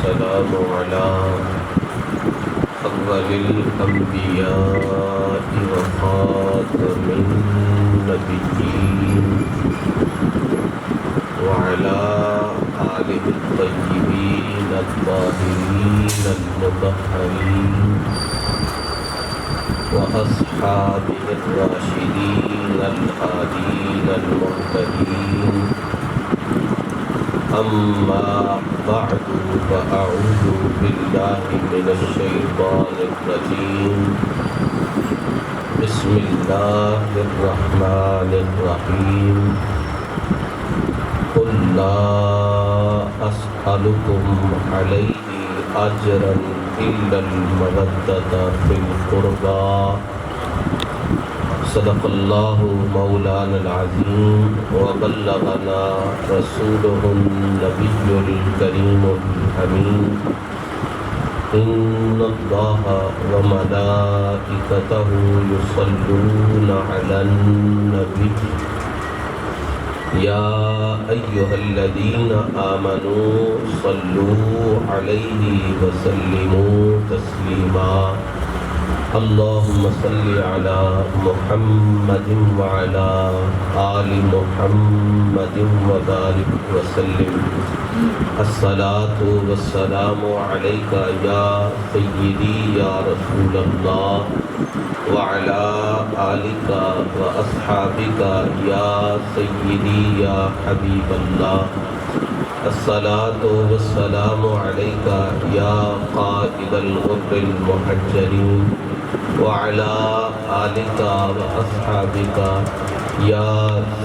والسلام على أول الأنبياء وخاتم النبيين وعلى آله الطيبين الطاهرين المطهرين وأصحابه الراشدين الهادين المهتدين. أما بعد فأعوذ بالله من الشيطان الرجيم. بسم الله الرحمن الرحيم. قل لا أسألكم عليه أجرا إلا المودة في القربى. صدق الله مولانا العظيم وبلغنا رسوله النبي الكريم الأمين. إن الله وملائكته يصلون على النبي يا أيها الذين آمنوا صلوا عليه وسلموا تسليما. اللهم صل على محمد وعلى آل محمد وبارك وسلم. الصلاة والسلام عليك يا سيدي يا رسول الله وعلى آلك وأصحابك يا سيدي يا حبيب الله. الصلاة والسلام عليك يا قائد الغر المحجلين وعلى آلك وأصحابك يا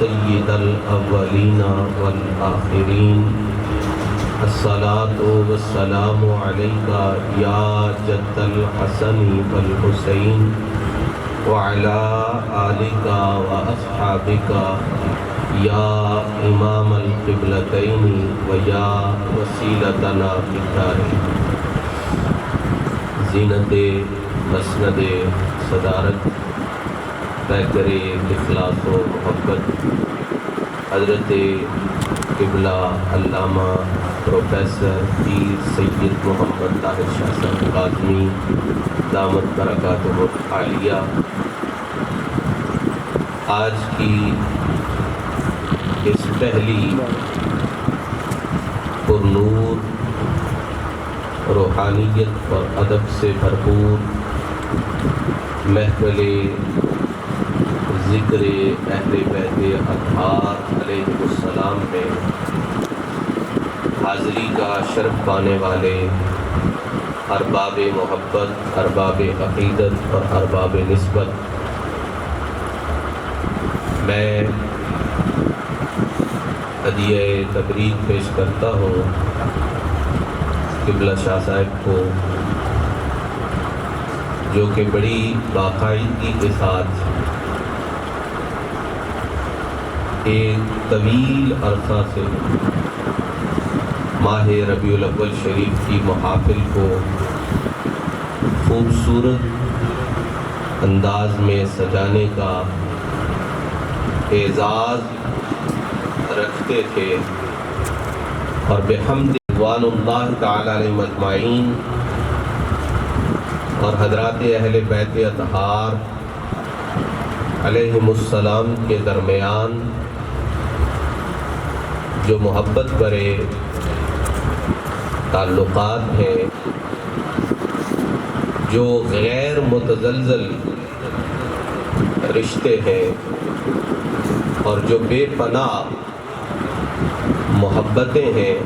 سيد الأولين والآخرين. الصلاة والسلام عليك يا جد الحسن والحسين وعلى آلك وأصحابك یا امام القبلتین ویا وسیلتنا فی الدارین. زینت مسند صدارت پیکر اخلاص و محبت حضرت قبلہ علامہ پروفیسر پیر سید محمد طاہر شاہ صاحب قاسمی دامت برکاتہ العالیہ. آج کی اس پہلی پرنور روحانیت اور ادب سے بھرپور محفل ذکر اہل بیت اطہار علیہ السلام میں حاضری کا شرف پانے والے ارباب محبت، ارباب عقیدت اور ارباب نسبت، میں ہدیہ تبریک پیش کرتا ہوں قبلہ شاہ صاحب کو، جو کہ بڑی باقاعدگی کے ساتھ ایک طویل عرصہ سے ماہ ربیع الاول شریف کی محافل کو خوبصورت انداز میں سجانے کا اعزاز رکھتے تھے، اور بحمد رضوان اللہ تعالی علیہم اجمعین اور حضرات اہل بیت اطہار علیہم السلام کے درمیان جو محبت برے تعلقات ہیں، جو غیر متزلزل رشتے ہیں، اور جو بے پناہ محبتیں ہیں،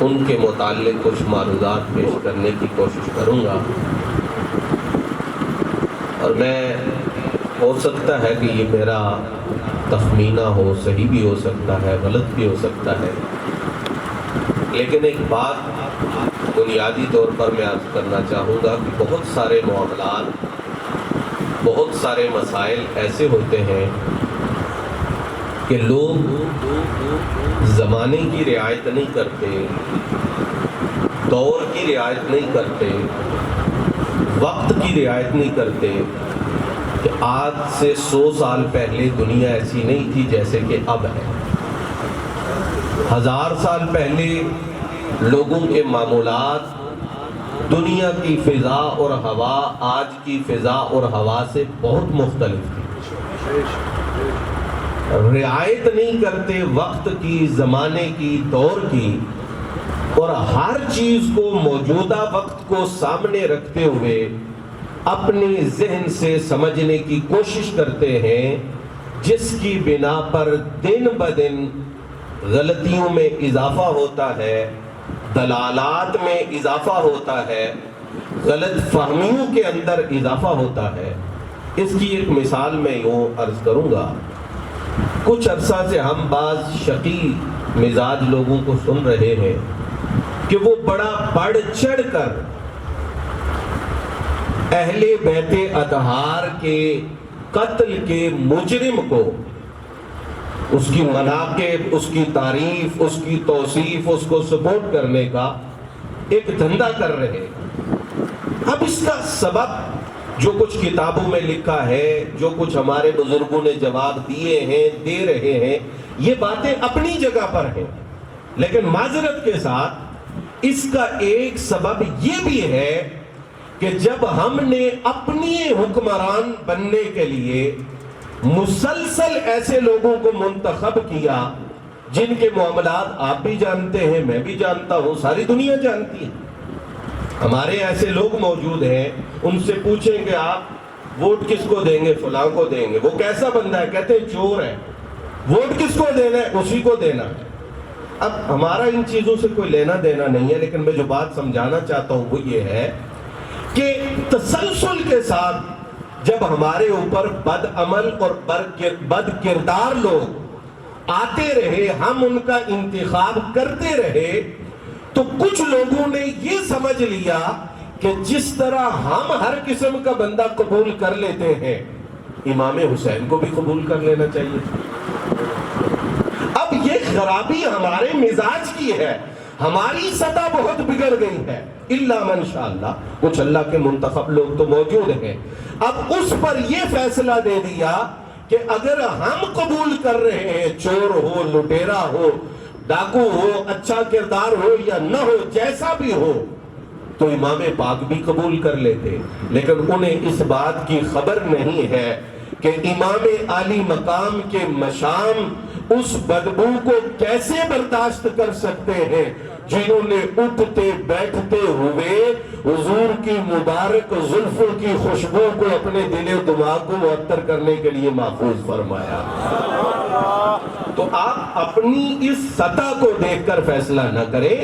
ان کے متعلق کچھ معروضات پیش کرنے کی کوشش کروں گا. اور میں ہو سکتا ہے کہ یہ میرا تخمینہ ہو، صحیح بھی ہو سکتا ہے، غلط بھی ہو سکتا ہے، لیکن ایک بات بنیادی طور پر میں عرض کرنا چاہوں گا کہ بہت سارے معاملات، بہت سارے مسائل ایسے ہوتے ہیں کہ لوگ زمانے کی رعایت نہیں کرتے، دور کی رعایت نہیں کرتے، وقت کی رعایت نہیں کرتے کہ آج سے 100 سال پہلے دنیا ایسی نہیں تھی جیسے کہ اب ہے. 1000 سال پہلے لوگوں کے معمولات، دنیا کی فضا اور ہوا آج کی فضا اور ہوا سے بہت مختلف تھی، رعایت نہیں کرتے وقت کی، زمانے کی، دور کی، اور ہر چیز کو موجودہ وقت کو سامنے رکھتے ہوئے اپنے ذہن سے سمجھنے کی کوشش کرتے ہیں، جس کی بنا پر دن بدن غلطیوں میں اضافہ ہوتا ہے، دلالات میں اضافہ ہوتا ہے، غلط فہمیوں کے اندر اضافہ ہوتا ہے۔ اس کی ایک مثال میں یوں عرض کروں گا، کچھ عرصہ سے ہم بعض شقی مزاج لوگوں کو سن رہے ہیں کہ وہ بڑا بڑھ چڑھ کر اہل بیت اطہار کے قتل کے مجرم کو، اس کی مناقب، اس کی تعریف، اس کی توصیف، اس کو سپورٹ کرنے کا ایک دھندا کر رہے ہیں۔ اب اس کا سبب جو کچھ کتابوں میں لکھا ہے، جو کچھ ہمارے بزرگوں نے جواب دیے ہیں، دے رہے ہیں، یہ باتیں اپنی جگہ پر ہیں، لیکن معذرت کے ساتھ اس کا ایک سبب یہ بھی ہے کہ جب ہم نے اپنی حکمران بننے کے لیے مسلسل ایسے لوگوں کو منتخب کیا جن کے معاملات آپ بھی جانتے ہیں، میں بھی جانتا ہوں، ساری دنیا جانتی ہے، ہمارے ایسے لوگ موجود ہیں، ان سے پوچھیں کہ آپ ووٹ کس کو دیں گے؟ فلاں کو دیں گے۔ وہ کیسا بندہ ہے؟ کہتے ہیں چور ہے۔ ووٹ کس کو دینا ہے؟ اسی کو دینا ہے۔ اب ہمارا ان چیزوں سے کوئی لینا دینا نہیں ہے، لیکن میں جو بات سمجھانا چاہتا ہوں وہ یہ ہے کہ تسلسل کے ساتھ جب ہمارے اوپر بد عمل اور بد کردار لوگ آتے رہے، ہم ان کا انتخاب کرتے رہے، تو کچھ لوگوں نے یہ سمجھ لیا کہ جس طرح ہم ہر قسم کا بندہ قبول کر لیتے ہیں، امام حسین کو بھی قبول کر لینا چاہیے۔ اب یہ خرابی ہمارے مزاج کی ہے، ہماری سطح بہت بگڑ گئی ہے، الا من شاء اللہ، کچھ اللہ کے منتخب لوگ تو موجود ہیں۔ اب اس پر یہ فیصلہ دے دیا کہ اگر ہم قبول کر رہے ہیں، چور ہو، لٹیرا ہو، ڈاکو ہو، اچھا کردار ہو یا نہ ہو، جیسا بھی ہو، تو امام پاک بھی قبول کر لیتے، لیکن انہیں اس بات کی خبر نہیں ہے کہ امام عالی مقام کے مشام اس بدبو کو کیسے برداشت کر سکتے ہیں جنہوں نے اٹھتے بیٹھتے ہوئے حضور کی مبارک زلفوں کی خوشبو کو اپنے دل و دماغ کو معطر کرنے کے لیے محفوظ فرمایا۔ تو آپ اپنی اس سطح کو دیکھ کر فیصلہ نہ کریں،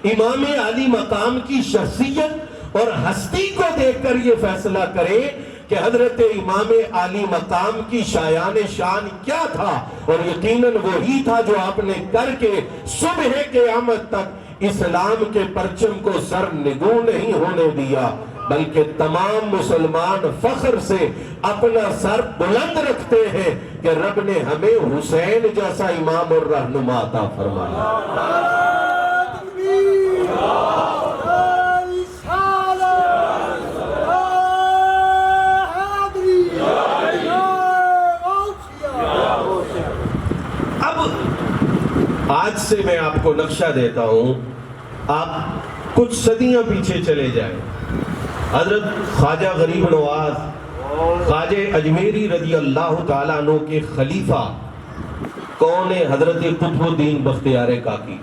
امام عالی مقام کی شخصیت اور ہستی کو دیکھ کر یہ فیصلہ کریں کہ حضرت امام عالی مقام کی شایان شان کیا تھا، اور یقیناً وہی تھا جو آپ نے کر کے صبح قیامت تک اسلام کے پرچم کو سر نگوں نہیں ہونے دیا، بلکہ تمام مسلمان فخر سے اپنا سر بلند رکھتے ہیں کہ رب نے ہمیں حسین جیسا امام اور رہنما عطا فرمایا۔ آج سے میں آپ کو نقشہ دیتا ہوں، آپ کچھ صدیاں پیچھے چلے جائیں۔ حضرت خواجہ غریب نواز خواجہ اجمیری رضی اللہ تعالیٰ عنہ کے خلیفہ کون ہے؟ حضرت قطب الدین بختیار کاکی،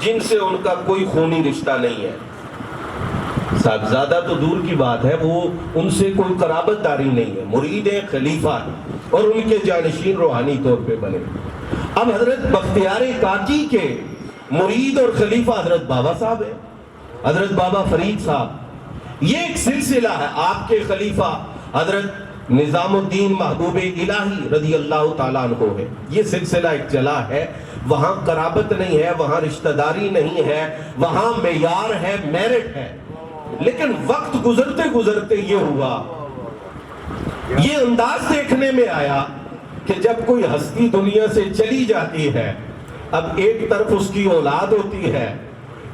جن سے ان کا کوئی خونی رشتہ نہیں ہے، صاحبزادہ تو دور کی بات ہے، وہ ان سے کوئی قرابت داری نہیں ہے، مرید خلیفہ اور ان کے جانشین روحانی طور پہ بنے۔ اب حضرت بختیار کاکی کے مرید اور خلیفہ حضرت بابا صاحب ہے، حضرت بابا فرید صاحب۔ یہ ایک سلسلہ ہے، آپ کے خلیفہ حضرت نظام الدین محبوب الہی رضی اللہ تعالیٰ عنہ ہے، یہ سلسلہ ایک چلا ہے۔ وہاں قرابت نہیں ہے، وہاں رشتہ داری نہیں ہے، وہاں معیار ہے، میرٹ ہے، لیکن وقت گزرتے گزرتے یہ ہوا، یہ انداز دیکھنے میں آیا کہ جب کوئی ہستی دنیا سے چلی جاتی ہے، اب ایک طرف اس کی اولاد ہوتی ہے،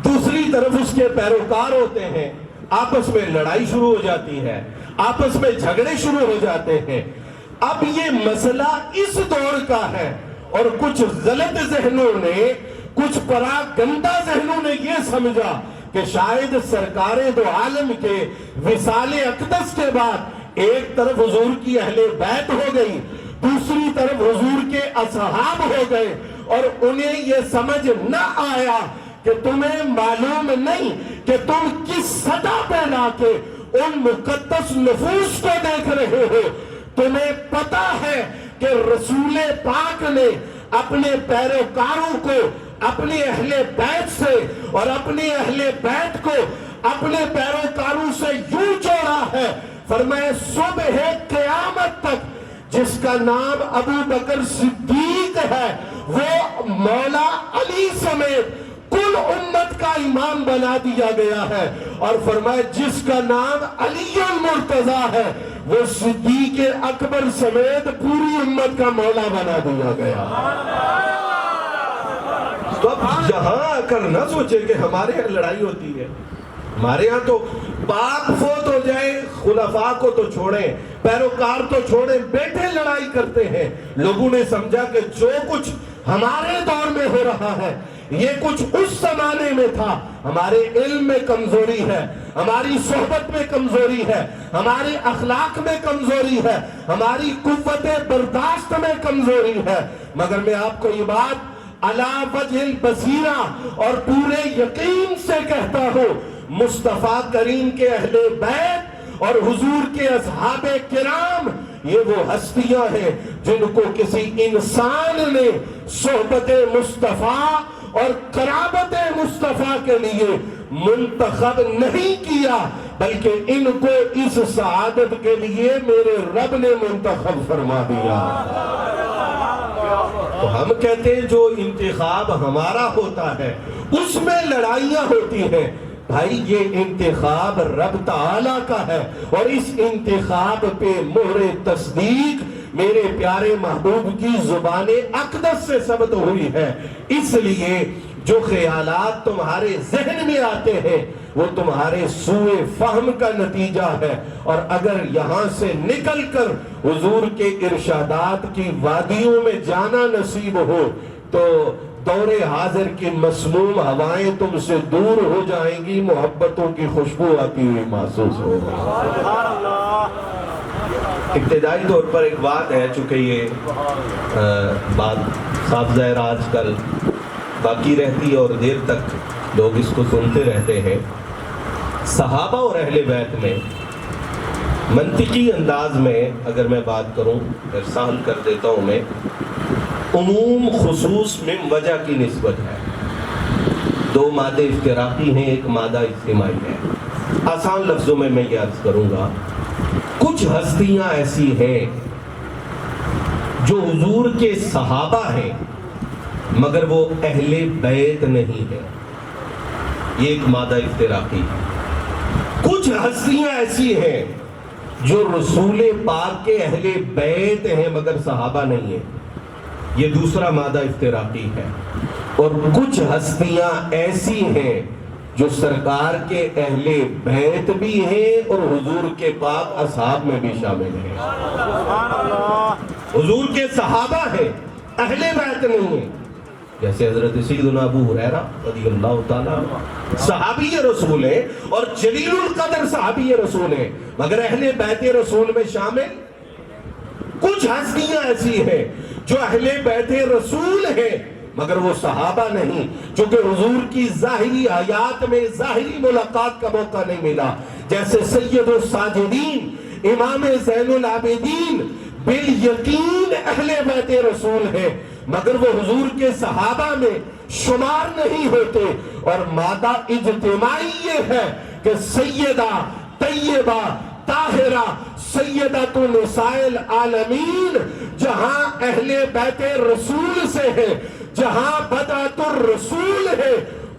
دوسری طرف اس کے پیروکار ہوتے ہیں، آپس میں لڑائی شروع ہو جاتی ہے، آپس میں جھگڑے شروع ہو جاتے ہیں۔ اب یہ مسئلہ اس دور کا ہے، اور کچھ غلط ذہنوں نے، کچھ پراگندہ ذہنوں نے یہ سمجھا کہ شاید سرکار دو عالم کے وصال اقدس کے بعد ایک طرف حضور کی اہل بیت ہو گئی، دوسری طرف حضور کے اصحاب ہو گئے، اور انہیں یہ سمجھ نہ آیا کہ تمہیں معلوم نہیں کہ تم کس سطح پہ لا کے ان مقدس نفوس کو دیکھ رہے ہو۔ تمہیں پتا ہے کہ رسول پاک نے اپنے پیروکاروں کو اپنے اہل بیت سے اور اپنے اہل بیت کو اپنے پیروکاروں سے یوں جوڑا ہے، فرمایا صبح قیامت تک جس کا نام ابو بکر صدیق ہے وہ مولا علی سمیت کل امت کا امام بنا دیا گیا ہے، اور فرمایا جس کا نام علی المرتضی ہے وہ صدیق اکبر سمیت پوری امت کا مولا بنا دیا گیا۔ تو اب یہاں آ کر نہ سوچے کہ ہمارے یہاں لڑائی ہوتی ہے، ہمارے یہاں تو باپ فوت ہو جائے خلفاء کو تو چھوڑیں، پیروکار تو چھوڑیں، بیٹے لڑائی کرتے ہیں۔ لوگوں نے سمجھا کہ جو کچھ ہمارے دور میں ہو رہا ہے یہ کچھ اس زمانے میں تھا۔ ہمارے علم میں کمزوری ہے، ہماری صحبت میں کمزوری ہے، ہمارے اخلاق میں کمزوری ہے، ہماری قوت برداشت میں کمزوری ہے، مگر میں آپ کو یہ بات علی وجہ البصیرہ اور پورے یقین سے کہتا ہوں، مصطفیٰ کریم کے اہل بیت اور حضور کے اصحاب کرام یہ وہ ہستیاں ہیں جن کو کسی انسان نے صحبت مصطفیٰ اور قرابت مصطفیٰ کے لیے منتخب نہیں کیا، بلکہ ان کو اس سعادت کے لیے میرے رب نے منتخب فرما دیا۔ تو ہم کہتے ہیں جو انتخاب ہمارا ہوتا ہے اس میں لڑائیاں ہوتی ہیں، بھائی یہ انتخاب رب تعالیٰ کا ہے، اور اس انتخاب پہ مہر تصدیق میرے پیارے محبوب کی زبان اقدس سے ثبت ہوئی ہے۔ اس لیے جو خیالات تمہارے ذہن میں آتے ہیں وہ تمہارے سوء فہم کا نتیجہ ہے، اور اگر یہاں سے نکل کر حضور کے ارشادات کی وادیوں میں جانا نصیب ہو تو دور حاضر کی مسموم ہوائیں تم سے دور ہو جائیں گی، محبتوں کی خوشبو آتی ہوئی محسوس ہوگی۔ ابتدائی طور پر ایک بات ہے، چونکہ یہ بات صاف ظاہر آج کل باقی رہتی اور دیر تک لوگ اس کو سنتے رہتے ہیں، صحابہ اور اہل بیت میں منطقی انداز میں اگر میں بات کروں، ارسال کر دیتا ہوں میں، عموم خصوص میں وجہ کی نسبت ہے۔ دو مادے اشتراکی ہیں، ایک مادہ اجتماعی ہے۔ آسان لفظوں میں یہ عرض کروں گا، کچھ ہستیاں ایسی ہیں جو حضور کے صحابہ ہیں مگر وہ اہل بیت نہیں ہے، یہ ایک مادہ اشتراکی ہے۔ کچھ ہستیاں ایسی ہیں جو رسول پاک کے اہل بیت ہیں مگر صحابہ نہیں ہیں، یہ دوسرا مادہ اشتراکی ہے۔ اور کچھ ہستیاں ایسی ہیں جو سرکار کے اہل بیت بھی ہیں اور حضور کے پاک اصحاب میں بھی شامل ہیں۔ حضور کے صحابہ ہیں، اہل بیت نہیں ہیں، جیسے حضرت سیدنا ابو ہریرہ رضی اللہ تعالیٰ صحابی رسول ہیں اور جلیل القدر صحابی رسول ہیں، مگر اہل بیت رسول میں شامل۔ کچھ ہستیاں ایسی ہیں جو اہل بیت رسول ہیں مگر وہ صحابہ نہیں، چونکہ حضور کی ظاہری حیات میں ظاہری ملاقات کا موقع نہیں ملا، جیسے سید الساجدین امام زین العابدین بالیقین اہل بیت رسول ہیں مگر وہ حضور کے صحابہ میں شمار نہیں ہوتے۔ اور مادہ اجتماعی یہ ہے کہ سیدہ طیبہ طاہرہ سیدۃ نساء العالمین جہاں اہل بیت رسول سے ہے، جہاں بدعت الرسول ہے،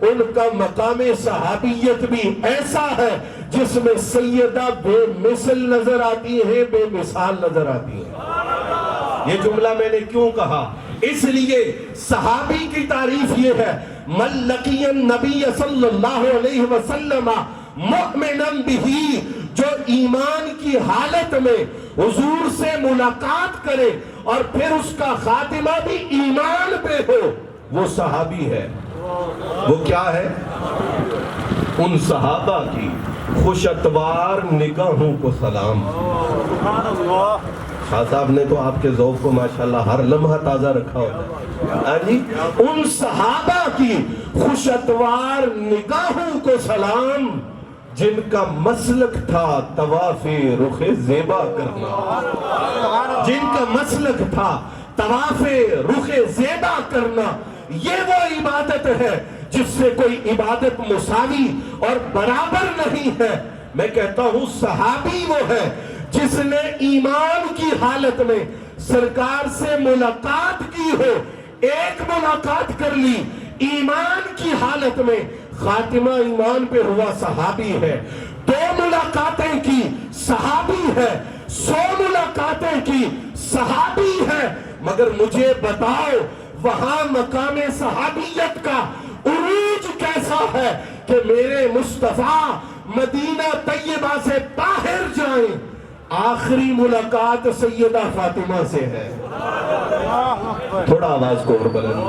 ان کا مقام صحابیت بھی ایسا ہے جس میں سیدہ بے مثل نظر آتی ہے، بے مثال نظر آتی ہے۔ یہ جملہ میں نے کیوں کہا؟ اس لیے صحابی کی تعریف یہ ہے، من لقی النبی صلی اللہ علیہ وسلم مؤمنا بہی، جو ایمان کی حالت میں حضور سے ملاقات کرے اور پھر اس کا خاتمہ بھی ایمان پہ ہو، وہ صحابی ہے۔ وہ کیا ہے؟ ان صحابہ کی خوش اتوار نگاہوں کو سلام. شاہ صاحب نے تو آپ کے ذوق کو ماشاءاللہ ہر لمحہ تازہ رکھا ہوتا ہے. ان صحابہ کی خوش اتوار نگاہوں کو سلام، جن کا مسلک تھا طواف رخ زیبا کرنا. جن کا مسلک تھا طواف رخ زیبا کرنا. یہ وہ عبادت ہے جس سے کوئی عبادت مساوی اور برابر نہیں ہے. میں کہتا ہوں صحابی وہ ہے جس نے ایمان کی حالت میں سرکار سے ملاقات کی ہو. ایک ملاقات کر لی ایمان کی حالت میں، خاتمہ ایمان پہ ہوا صحابی ہے. 2 ملاقاتیں کی صحابی ہے، 100 ملاقاتیں کی صحابی ہے. مگر مجھے بتاؤ وہاں مقام صحابیت کا عروج کیسا ہے کہ میرے مصطفیٰ مدینہ طیبہ سے باہر جائیں. آخری ملاقات سیدہ فاطمہ سے ہے. تھوڑا آواز کو اور بلند.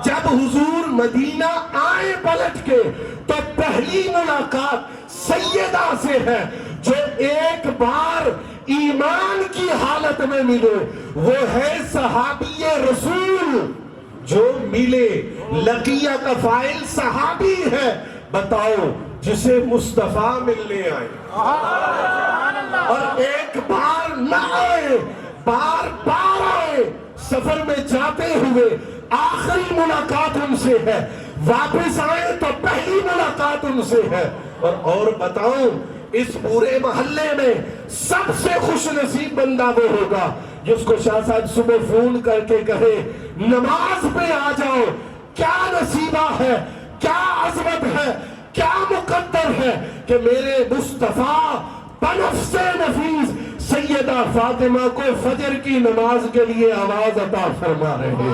جب حضور مدینہ آئے پلٹ کے تو پہلی ملاقات سیدہ سے ہے. جو ایک بار ایمان کی حالت میں ملے وہ ہے صحابی رسول. جو ملے لقیہ کا فاعل صحابی ہے. بتاؤ جسے مصطفیٰ ملنے آئے اور ایک بار نہ آئے، بار بار آئے، سفر میں جاتے ہوئے آخری ملاقات ان سے ہے، واپس آئے تو پہلی ملاقات ان سے ہے. اور بتاؤں اس پورے محلے میں سب سے خوش نصیب بندہ وہ ہوگا جس کو شاہ صاحب صبح فون کر کے کہے نماز پہ آ جاؤ. کیا نصیبہ ہے، کیا عظمت ہے، کیا مقدر ہے کہ میرے مصطفیٰ بنفس نفیس سیدہ فاطمہ کو فجر کی نماز کے لیے آواز عطا فرما رہے ہیں.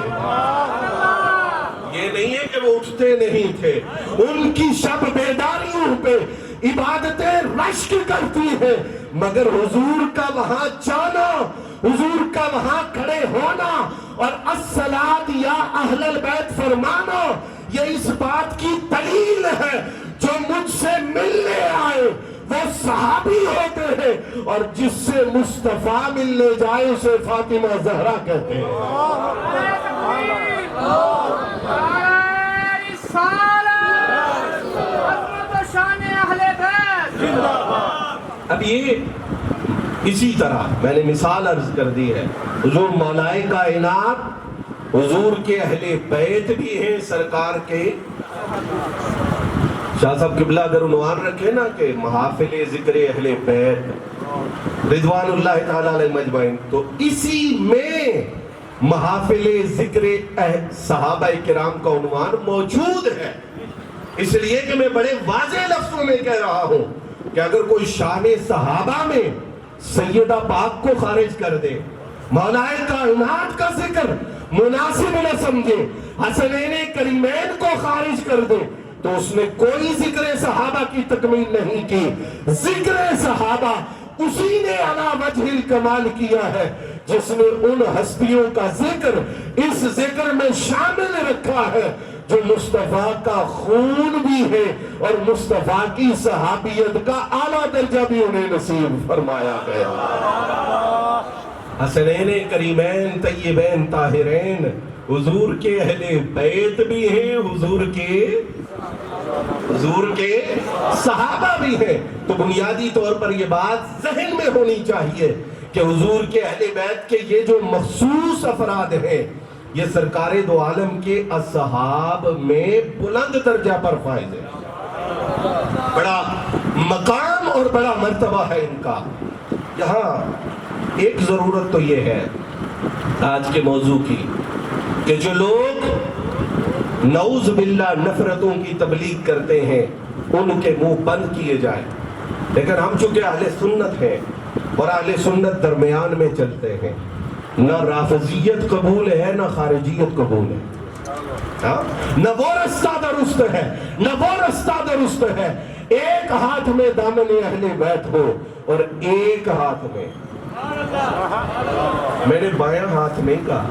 یہ نہیں ہے کہ وہ اٹھتے نہیں تھے، ان کی شب بیداریوں پہ عبادتیں رشک کرتی ہیں، مگر حضور کا وہاں جانا، حضور کا وہاں کھڑے ہونا اور الصلاۃ یا اہل البیت فرمانا یہ اس بات کی دلیل ہے جو مجھ سے ملنے آئے وہ صحابی ہوتے ہیں اور جس سے مصطفیٰ ملنے جائے اسے فاطمہ زہرا کہتے ہیں. اب یہ اسی طرح میں نے مثال عرض کر دی ہے. حضور مولائے کائنات، حضور کے اہل بیت بھی ہیں سرکار کے. شاہ صاحب قبلہ اگر عنوان رکھے نا کہ محافل ذکر اہل بیت رضوان اللہ تعالیٰ علیہ مجمعین، تو اسی میں محافل ذکر صحابہ کرام کا عنوان موجود ہے. اس لیے کہ میں بڑے واضح لفظوں میں کہہ رہا ہوں کہ اگر کوئی شان صحابہ میں سیدہ پاک کو خارج کر دے، مولائے کائنات کا ذکر مناسب نہ سمجھے، حسنین کریمین کو خارج کر دے، تو اس نے کوئی ذکر صحابہ کی تکمیل نہیں کی. ذکر صحابہ اسی نے علی وجہ الکمال کیا ہے جس نے ان ہستیوں کا ذکر اس ذکر میں شامل رکھا ہے جو مصطفیٰ کا خون بھی ہے اور مصطفیٰ کی صحابیت کا اعلیٰ درجہ بھی انہیں نصیب فرمایا گیا. حسنین کریمین طیبین طاہرین حضور کے اہل بیت بھی ہیں، حضور کے صحابہ بھی ہیں. تو بنیادی طور پر یہ بات ذہن میں ہونی چاہیے کہ حضور کے اہل بیت کے یہ جو مخصوص افراد ہیں یہ سرکار دو عالم کے اصحاب میں بلند درجہ پر فائز ہے. بڑا مقام اور بڑا مرتبہ ہے ان کا. یہاں ایک ضرورت تو یہ ہے آج کے موضوع کی کہ جو لوگ نعوذ باللہ نفرتوں کی تبلیغ کرتے ہیں ان کے منہ بند کیے جائیں. لیکن ہم چونکہ اہل سنت ہیں اور اہل سنت درمیان میں چلتے ہیں، نہ رافضیت قبول ہے نہ خارجیت قبول ہے. نہ وہ رستہ درست ہے نہ وہ رستہ درست ہے. ایک ہاتھ میں دامن اہل بیت ہو اور ایک ہاتھ میں نے بایاں ہاتھ نہیں کہا،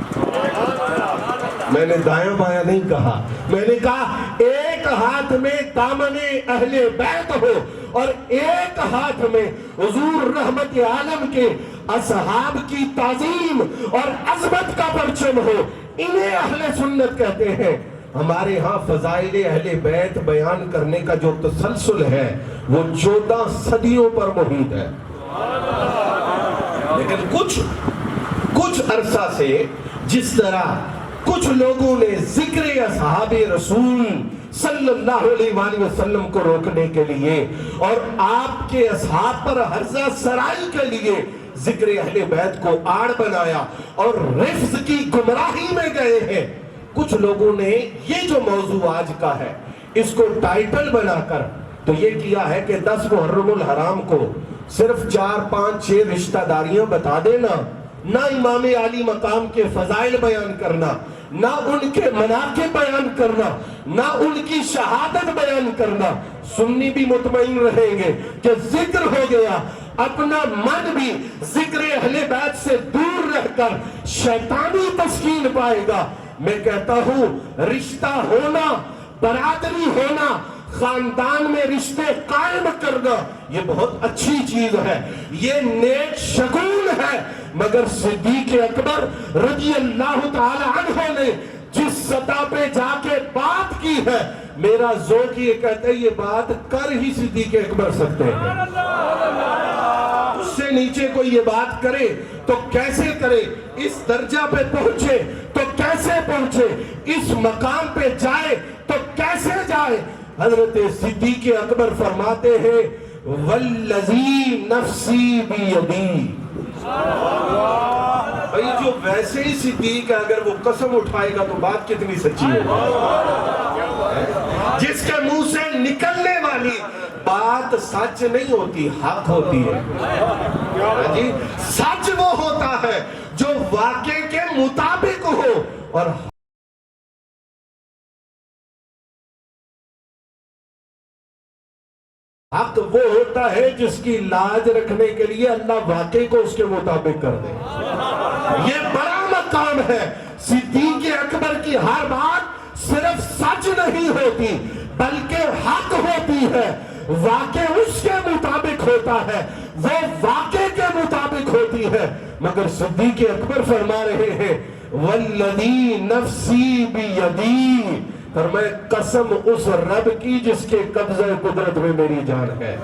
میں نے دایاں بایاں نہیں کہا، میں نے کہا ایک ہاتھ میں دامن اہل بیت ہو اور ایک ہاتھ میں حضور رحمت عالم کے اصحاب کی تعظیم اور عظمت کا پرچم ہو، انہیں اہل سنت کہتے ہیں۔ ہمارے ہاں فضائل اہل بیت بیان کرنے کا جو تسلسل ہے وہ 14 صدیوں پر محیط ہے، لیکن کچھ عرصہ سے جس طرح کچھ لوگوں نے ذکر اصحاب رسول صلی اللہ علیہ وآلہ وسلم کو روکنے کے لیے اور آپ کے اصحاب پر ہرزہ سرائی کے لیے ذکر اہل بیت کو آڑ بنایا اور رفض کی گمراہی میں گئے ہیں، کچھ لوگوں نے یہ جو موضوع آج کا ہے اس کو ٹائٹل بنا کر تو یہ کیا ہے کہ 10 محرم الحرام کو صرف 4 5 6 رشتہ داریاں بتا دینا، نہ امام علی مقام کے فضائل بیان کرنا، نہ ان کے مناقب بیان کرنا، نہ ان کی شہادت بیان کرنا۔ سنی بھی مطمئن رہیں گے کہ ذکر ہو گیا، اپنا من بھی ذکر اہل بیت سے دور رہ کر شیطانی تسکین پائے گا۔ میں کہتا ہوں رشتہ ہونا، برادری ہونا، خاندان میں رشتے قائم کرنا یہ بہت اچھی چیز ہے، یہ نیک شگون ہے، مگر صدیق اکبر رضی اللہ تعالی عنہ نے جس سطح پہ جا کے بات کی ہے، میرا ذوق یہ کہتا ہے یہ بات کر ہی صدیق اکبر سکتے ہیں۔ اس سے نیچے کوئی یہ بات کرے تو کیسے کرے، اس درجہ پہ پہنچے تو کیسے پہنچے، اس مقام پہ جائے تو کیسے جائے۔ حضرت صدیق اکبر فرماتے ہیں والذی نفسی بیدی، بھئی جو ویسے ہی صدیق ہے اگر وہ قسم اٹھائے گا تو بات کتنی سچی ہے، جس کے منہ سے نکلنے والی بات سچ نہیں ہوتی، حق ہوتی ہے جی، سچ وہ ہوتا ہے جو واقعے کے مطابق ہو، اور حق وہ ہوتا ہے جس کی لاج رکھنے کے لیے اللہ واقعے کو اس کے مطابق کر دے۔ یہ بڑا مقام ہے۔ صدیق اکبر کی ہر بات صرف سچ نہیں ہوتی بلکہ حق ہوتی ہے، واقع اس کے مطابق ہوتا ہے، وہ واقع کے مطابق ہوتی ہے، مگر صدیق اکبر فرما رہے ہیں والذی نفسی بیدی، فرمائے قسم اس رب کی جس کے قبضہ قدرت میں میری جان ہے۔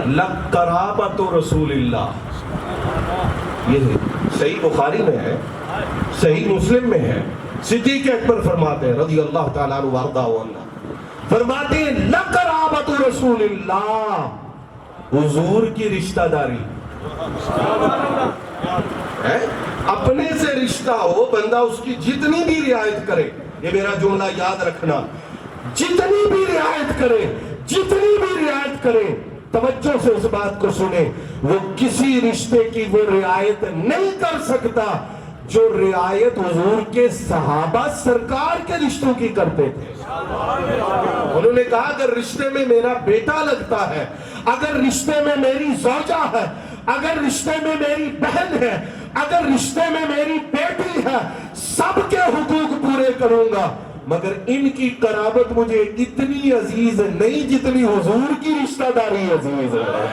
لقرابت رسول اللہ، یہ صحیح بخاری میں ہے، صحیح مسلم میں ہے، صدیق اکبر فرماتے ہیں رضی اللہ تعالیٰ عنہ وارضہ عنہ، فرماتے ہیں لقرابت رسول اللہ، حضور کی رشتہ داری ہے، اپنے سے رشتہ ہو بندہ اس کی جتنی بھی رعایت کرے، یہ میرا جملہ یاد رکھنا، جتنی بھی رعایت کرے، جتنی بھی رعایت کرے، توجہ سے اس بات کو سنیں، وہ کسی رشتے کی وہ رعایت نہیں کر سکتا جو رعایت حضور کے صحابہ سرکار کے رشتوں کی کرتے تھے۔ انہوں نے کہا اگر رشتے میں میرا بیٹا لگتا ہے، اگر رشتے میں میری زوجہ ہے، اگر رشتے میں میری بہن ہے، اگر رشتے میں میری بیٹی ہے، سب کے حقوق پورے کروں گا، مگر ان کی قرابت مجھے اتنی عزیز نہیں جتنی حضور کی رشتہ داری عزیز ہے۔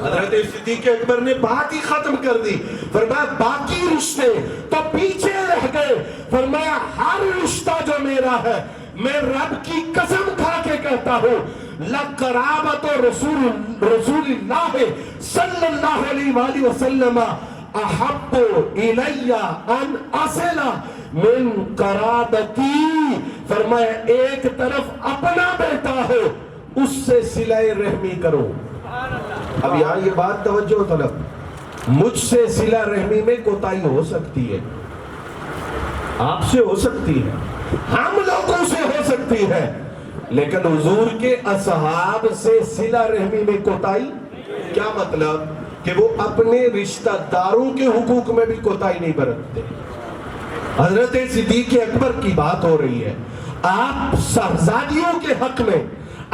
حضرت صدیق اکبر نے بات ہی ختم کر دی، فرمایا باقی رشتے تو پیچھے رہ گئے، فرمایا ہر رشتہ جو میرا ہے میں رب کی قسم کھا کے کہتا ہوں لقرابت رسول اللہ صلی اللہ علیہ وآلہ وسلم احب الی ان اصل من قرابتی، فرمایا ایک طرف اپنا بیٹا ہو اس سے صلہ رحمی کرو۔ اب یہاں یہ بات توجہ طلب، مجھ سے صلہ رحمی میں کوتاہی ہو سکتی ہے، آپ سے ہو سکتی ہے، ہم لوگوں سے ہو سکتی ہے، لیکن حضور کے اصحاب سے صلہ رحمی میں کوتاہی، کیا مطلب کہ وہ اپنے رشتہ داروں کے حقوق میں بھی کوتاہی نہیں برتتے۔ حضرت صدیق اکبر کی بات ہو رہی ہے، آپ صاحبزادیوں کے حق میں،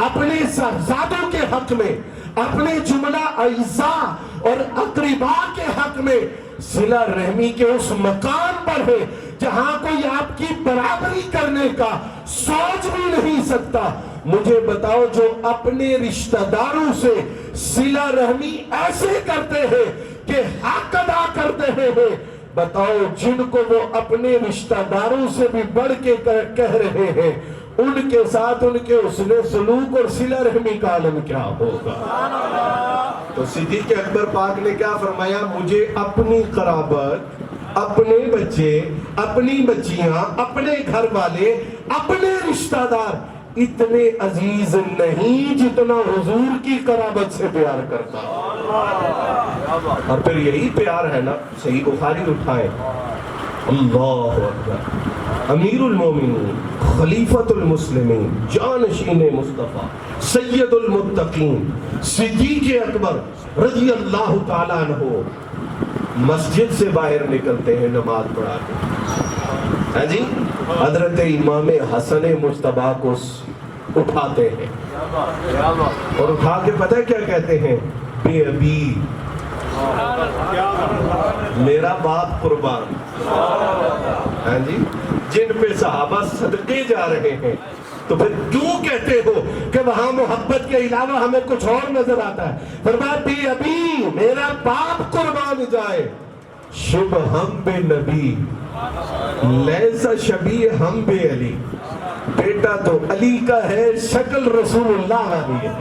اپنے صاحبزادوں کے حق میں، اپنے جملہ اعزاء اور اقرباء کے حق میں صلہ رحمی کے اس مقام پر ہے جہاں کوئی آپ کی برابری کرنے کا سوچ بھی نہیں سکتا. مجھے بتاؤ جو اپنے رشتہ داروں سے صلہ رحمی ایسے کرتے ہیں کہ حق ادا کرتے ہیں، بتاؤ جن کو وہ اپنے رشتہ داروں سے بھی بڑھ کے کہہ رہے ہیں، ان کے ساتھ ان کے حسن سلوک اور صلہ رحمی کا عالم کیا ہوگا. تو صدیق اکبر پاک نے کیا فرمایا؟ مجھے اپنی قرابت، اپنے بچے، اپنی بچیاں، اپنے گھر والے، اپنے رشتہ دار اتنے عزیز نہیں جتنا حضور کی قرابت سے پیار کرتا. اور پھر یہی پیار ہے نا، صحیح بخاری اٹھائیں، اللہ اکبر، امیر المومنین، خلیفۃ المسلمین، جانشین مصطفیٰ، سید المتقین، صدیق اکبر رضی اللہ تعالیٰ عنہ مسجد سے باہر نکلتے ہیں نماز پڑھا کے. ہاں جی، حضرت امام حسن مجتبیٰ کو اٹھاتے ہیں اور اٹھا کے پتہ ہے کیا کہتے ہیں؟ بے ابی، میرا باپ قربان. ہاں جی، جن پہ صحابہ صدقے جا رہے ہیں، تو پھر کیوں کہتے ہو کہ وہاں محبت کے علاوہ ہمیں کچھ اور نظر آتا ہے؟ فرمایا بے ابی، میرا باپ قربان جائے، شب ہم بے نبی لیسا شبیہ ہم بے علی، بیٹا تو علی کا ہے، شکل رسول اللہ والی ہے.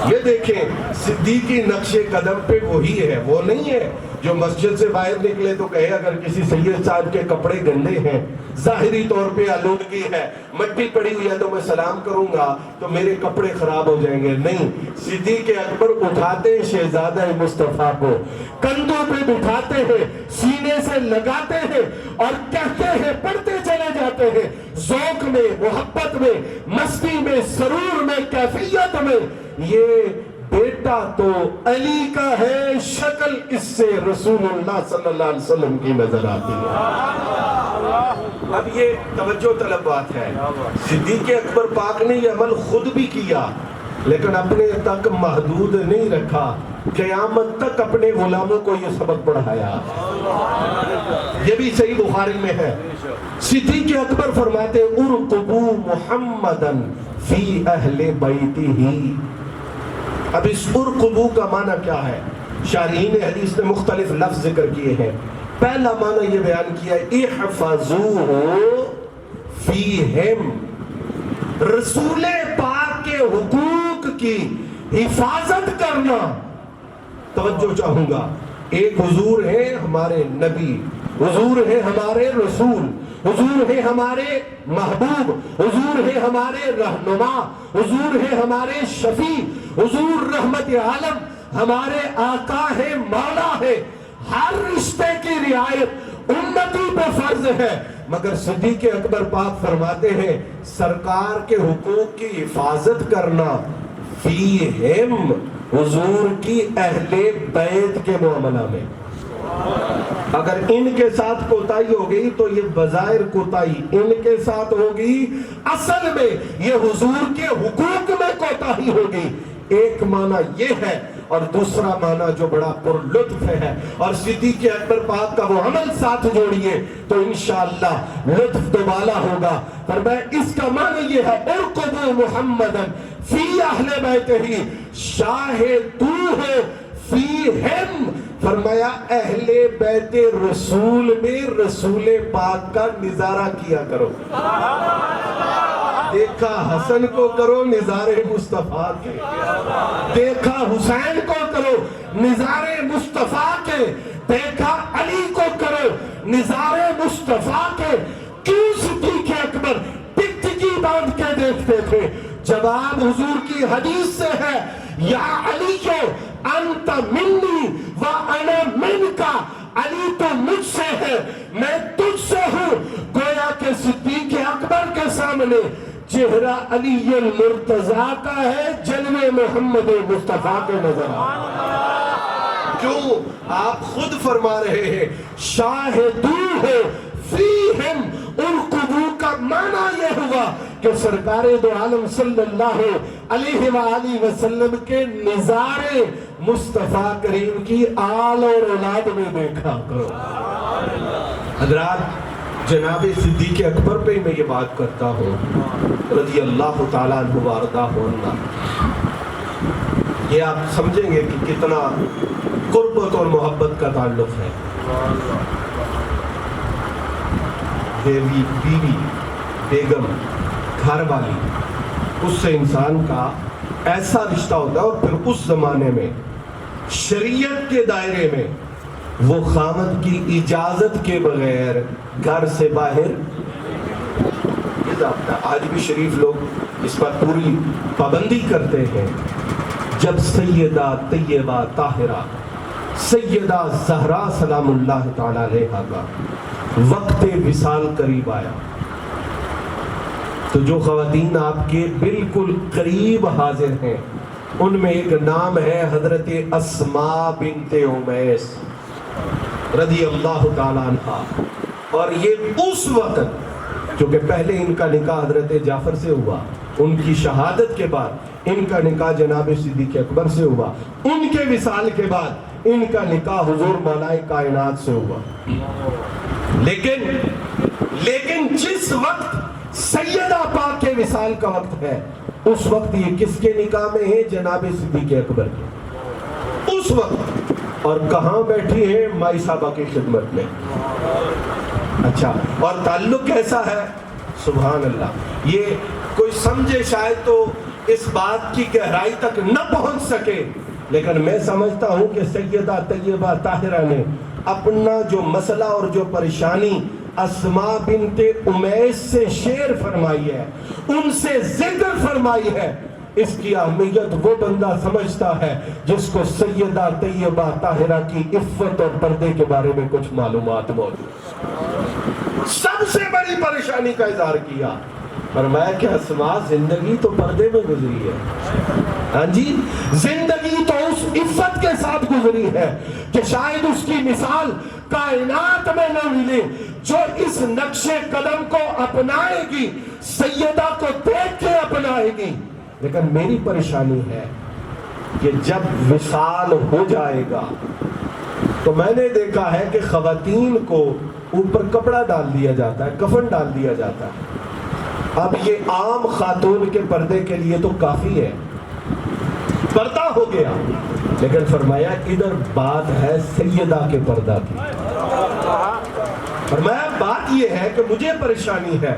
یہ دیکھیں صدیقی نقش قدم پہ وہی ہے، وہ نہیں ہے جو مسجد سے باہر نکلے تو کہے اگر کسی سید صاحب کے کپڑے گندے ہیں، ظاہری طور پہ آلودگی ہے، مٹی پڑی ہوئی ہے تو میں سلام کروں گا تو میرے کپڑے خراب ہو جائیں گے. نہیں، صدیق اکبر اٹھاتے ہیں شہزادہ مصطفیٰ کو، کندھوں پہ بٹھاتے ہیں، سینے سے لگاتے ہیں اور کہتے ہیں، پڑھتے چلے جاتے ہیں، ذوق میں، محبت میں، مستی میں، سرور میں، کیفیت میں، یہ بیٹا تو علی کا ہے، شکل اس سے رسول اللہ صلی اللہ علیہ وسلم کی نظر آتی ہے. اب یہ توجہ طلب بات ہے، صدیق اکبر پاک نے یہ عمل خود بھی کیا لیکن اپنے تک محدود نہیں رکھا، قیامت تک اپنے غلاموں کو یہ سبق پڑھایا. یہ بھی صحیح بخاری میں ہے. صدیق اکبر فرماتے ارقبوا محمدا فی اہل بیتہ. اب اس ارقبو کا معنی کیا ہے؟ شارحین حدیث نے مختلف لفظ ذکر کیے ہیں. پہلا معنی یہ بیان کیا ہے احفظوہ فیہم، رسول پاک کے حقوق کی حفاظت کرنا. توجہ چاہوں گا، ایک حضور ہے ہمارے نبی، حضور ہے ہمارے رسول، حضور ہے ہمارے محبوب، حضور ہے ہمارے رہنما، حضور ہے ہمارے شفیع، حضور رحمت عالم، ہمارے آقا ہے، مولا ہے. ہر رشتے کی رعایت امتی پہ فرض ہے، مگر صدیق اکبر پاک فرماتے ہیں سرکار کے حقوق کی حفاظت کرنا فیہم، حضور کی اہل بیت کے معاملہ میں. اگر ان کے ساتھ کوتاہی ہو گئی تو یہ بظاہر کوتاہی ان کے ساتھ ہوگی، اصل میں یہ حضور کے حقوق میں کوتاہی ہوگی. ایک معنی یہ ہے، اور دوسرا معنی جو بڑا پر لطف ہے، اور صدیق اکبر پاک کا وہ عمل ساتھ جوڑیے تو انشاءاللہ لطف دوبالا ہوگا. فرمایا اس کا معنی یہ ہے ارقبوا محمدا فی اہل بیتہ شاہدوہ فیہم. فرمایا اہل بیت رسول میں رسول پاک کا نظارہ کیا کرو. دیکھا حسن کو کرو نظارے مصطفیٰ کے، دیکھا حسین کو کرو نظارے مصطفیٰ کے، دیکھا علی کو کرو نظارے مصطفیٰ کے. کیوں صدیق اکبر ٹکٹکی باندھ کے دیکھتے تھے؟ جواب حضور کی حدیث سے ہے، یا علی کو انت منی و انا منکا، علی تو مجھ سے ہے میں تجھ سے ہوں. گویا کہ صدیق اکبر کے سامنے چہرہ علی المرتضیٰ کا ہے، جلوے محمد مصطفیٰ کے نظر آتا. کیوں؟ آپ خود فرما رہے ہیں شاہدوہ فیہم. ارقبو کا معنی یہ ہوا کہ سرکار دو عالم صلی اللہ علیہ وآلہ وسلم کے نظارے مصطفیٰ کریم کی آل اور اولاد میں دیکھا کرو. حضرات جناب صدیق اکبر پہ میں یہ بات کرتا ہوں رضی اللہ تعالیٰ عنہ وارضاہ عنہ. یہ آپ سمجھیں گے کہ کتنا قربت اور محبت کا تعلق ہے. بیوی بیگم گھر والی اس سے انسان کا ایسا رشتہ ہوتا ہے. اور پھر اس زمانے میں شریعت کے دائرے میں وہ خامد کی اجازت کے بغیر گھر سے باہر یہ ضابطہ. آج بھی شریف لوگ اس پر پوری پابندی کرتے ہیں. جب سیدہ طیبہ طاہرہ سیدہ زہرا سلام اللہ تعالی علیہا کا وقت وصال قریب آیا تو جو خواتین آپ کے بالکل قریب حاضر ہیں ان میں ایک نام ہے حضرت اسماء بنت امیس رضی اللہ تعالیٰ عنہ. اور یہ اس وقت جو کہ پہلے ان کا نکاح حضرت جعفر سے ہوا, ان کی شہادت کے بعد ان کا نکاح جناب صدیق اکبر سے ہوا, ان کے وصال کے بعد ان کا نکاح حضور مولائے کائنات سے ہوا. لیکن جس وقت سیدہ پاک کے وصال کا وقت ہے اس وقت یہ کس کے نکاح میں ہے؟ جناب صدیق اکبر کے اس وقت. اور کہاں بیٹھی ہے؟ مائی صاحبہ کی خدمت میں. اچھا, اور تعلق کیسا ہے؟ سبحان اللہ. یہ کوئی سمجھے شاید تو اس بات کی گہرائی تک نہ پہنچ سکے, لیکن میں سمجھتا ہوں کہ سیدہ طیبہ طاہرہ نے اپنا جو مسئلہ اور جو پریشانی اسماء بنت امیس سے شیئر فرمائی ہے, ان سے ذکر فرمائی ہے, اس کی اہمیت وہ بندہ سمجھتا ہے جس کو سیدہ طیبہ طاہرہ کی عفت اور پردے کے بارے میں کچھ معلومات موجود. سب سے بڑی پریشانی کا اظہار کیا, فرمایا کہ اسماء زندگی تو پردے میں گزری ہے. ہاں جی, زندگی تو اس عفت کے ساتھ گزری ہے کہ شاید اس کی مثال کائنات میں نہ ملے. جو اس نقش قدم کو اپنائے گی سیدہ کو دیکھ کے اپنائے گی. لیکن میری پریشانی ہے کہ جب وصال ہو جائے گا تو میں نے دیکھا ہے کہ خواتین کو اوپر کپڑا ڈال دیا جاتا ہے, کفن ڈال دیا جاتا ہے. اب یہ عام خاتون کے پردے کے لیے تو کافی ہے, پردہ ہو گیا. لیکن فرمایا ادھر بات ہے سیدہ کے پردہ کی. فرمایا بات یہ ہے کہ مجھے پریشانی ہے,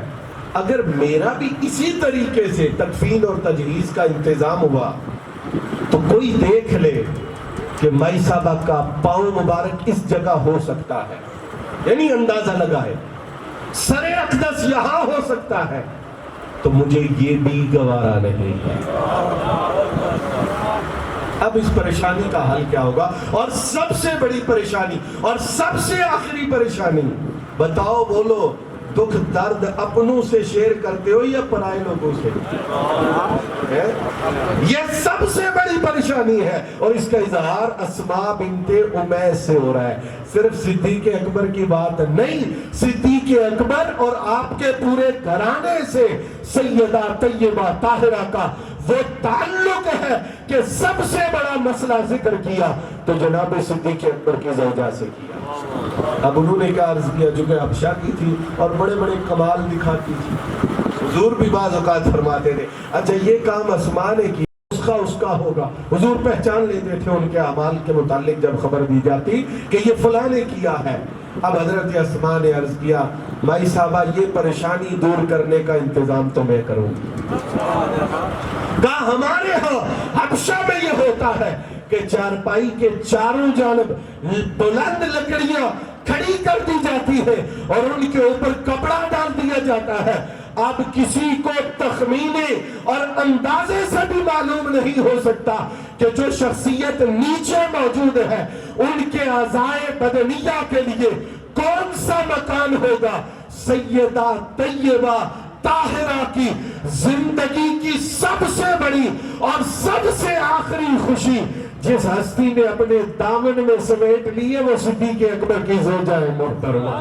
اگر میرا بھی اسی طریقے سے تکفین اور تجہیز کا انتظام ہوا تو کوئی دیکھ لے کہ مائی صاحبہ کا پاؤں مبارک اس جگہ ہو سکتا ہے, یعنی اندازہ لگائے سر اقدس یہاں ہو سکتا ہے, تو مجھے یہ بھی گوارا نہیں ہے. اب اس پریشانی کا حل کیا ہوگا؟ اور سب سے بڑی پریشانی اور سب سے آخری پریشانی, بتاؤ بولو, دکھ درد اپنوں سے شیئر کرتے ہو یا پرائے لوگوں سے؟ یہ سب سے بڑی پریشانی ہے, اور اس کا اظہار اسماء بنت امیس سے ہو رہا ہے. صرف صدیق اکبر کی بات نہیں, صدیق اکبر اور آپ کے پورے گھرانے سے سیدہ طیبہ طاہرہ کا وہ تعلق ہے کہ سب سے بڑا مسئلہ ذکر کیا تو جناب صدیق اکبر کی زوجہ سے کیا. اب انہوں نے کیا عرض کیا, جو کہ حبشہ کی تھی اور بڑے بڑے کمال دکھاتی تھی. حضور بھی بعض اوقات فرماتے تھے اچھا یہ کام اسماء نے کیا, اس کا ہوگا. حضور پہچان لیتے تھے ان کے اعمال کے متعلق جب خبر دی جاتی کہ یہ فلاں نے کیا ہے. اب حضرت اسماء نے عرض کیا مائی صاحبہ یہ پریشانی دور کرنے کا انتظام تو میں کروں گی. کہا ہمارے ہاں حبشہ میں یہ ہوتا ہے کہ چارپائی کے چاروں جانب بلند لکڑیاں کھڑی کر دی جاتی ہے اور ان کے اوپر کپڑا ڈال دیا جاتا ہے. اب کسی کو تخمینے اور اندازے سے بھی معلوم نہیں ہو سکتا کہ جو شخصیت نیچے موجود ہے ان کے اعضائے بدنیہ کے لیے کون سا مکان ہوگا. سیدہ طیبہ طاہرہ کی زندگی کی سب سے بڑی اور سب سے آخری خوشی جس ہستی نے اپنے دامن میں سمیٹ لی ہے وہ صدیق اکبر کی زوجہ محترمہ.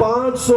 500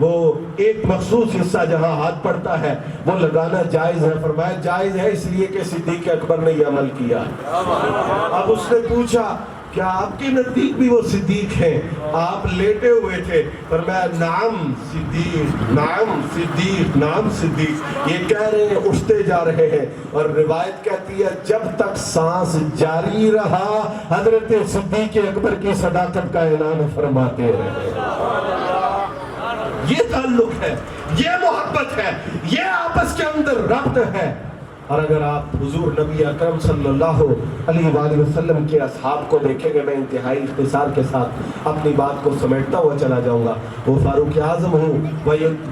وہ ایک مخصوص حصہ جہاں ہاتھ پڑتا ہے وہ لگانا جائز ہے. فرمایا جائز ہے اس لیے کہ صدیق اکبر نے یہ عمل کیا. اب اس نے پوچھا کیا آپ کے نزدیک بھی وہ صدیق ہیں؟ آپ لیٹے ہوئے تھے. فرمایا نعم صدیق، نعم صدیق، نعم صدیق. یہ کہہ رہے ہیں، اٹھتے جا رہے ہیں. اور روایت کہتی ہے جب تک سانس جاری رہا حضرت صدیق اکبر کی صداقت کا اعلان فرماتے رہے. یہ تعلق ہے، یہ محبت ہے، یہ آپس کے اندر ربط ہے. اور اگر آپ حضور نبی اکرم صلی اللہ علیہ وآلہ وسلم کے اصحاب کو دیکھیں گے، میں انتہائی اختصار کے ساتھ اپنی بات کو سمیٹتا ہوا چلا جاؤں گا. وہ فاروق اعظم ہوں،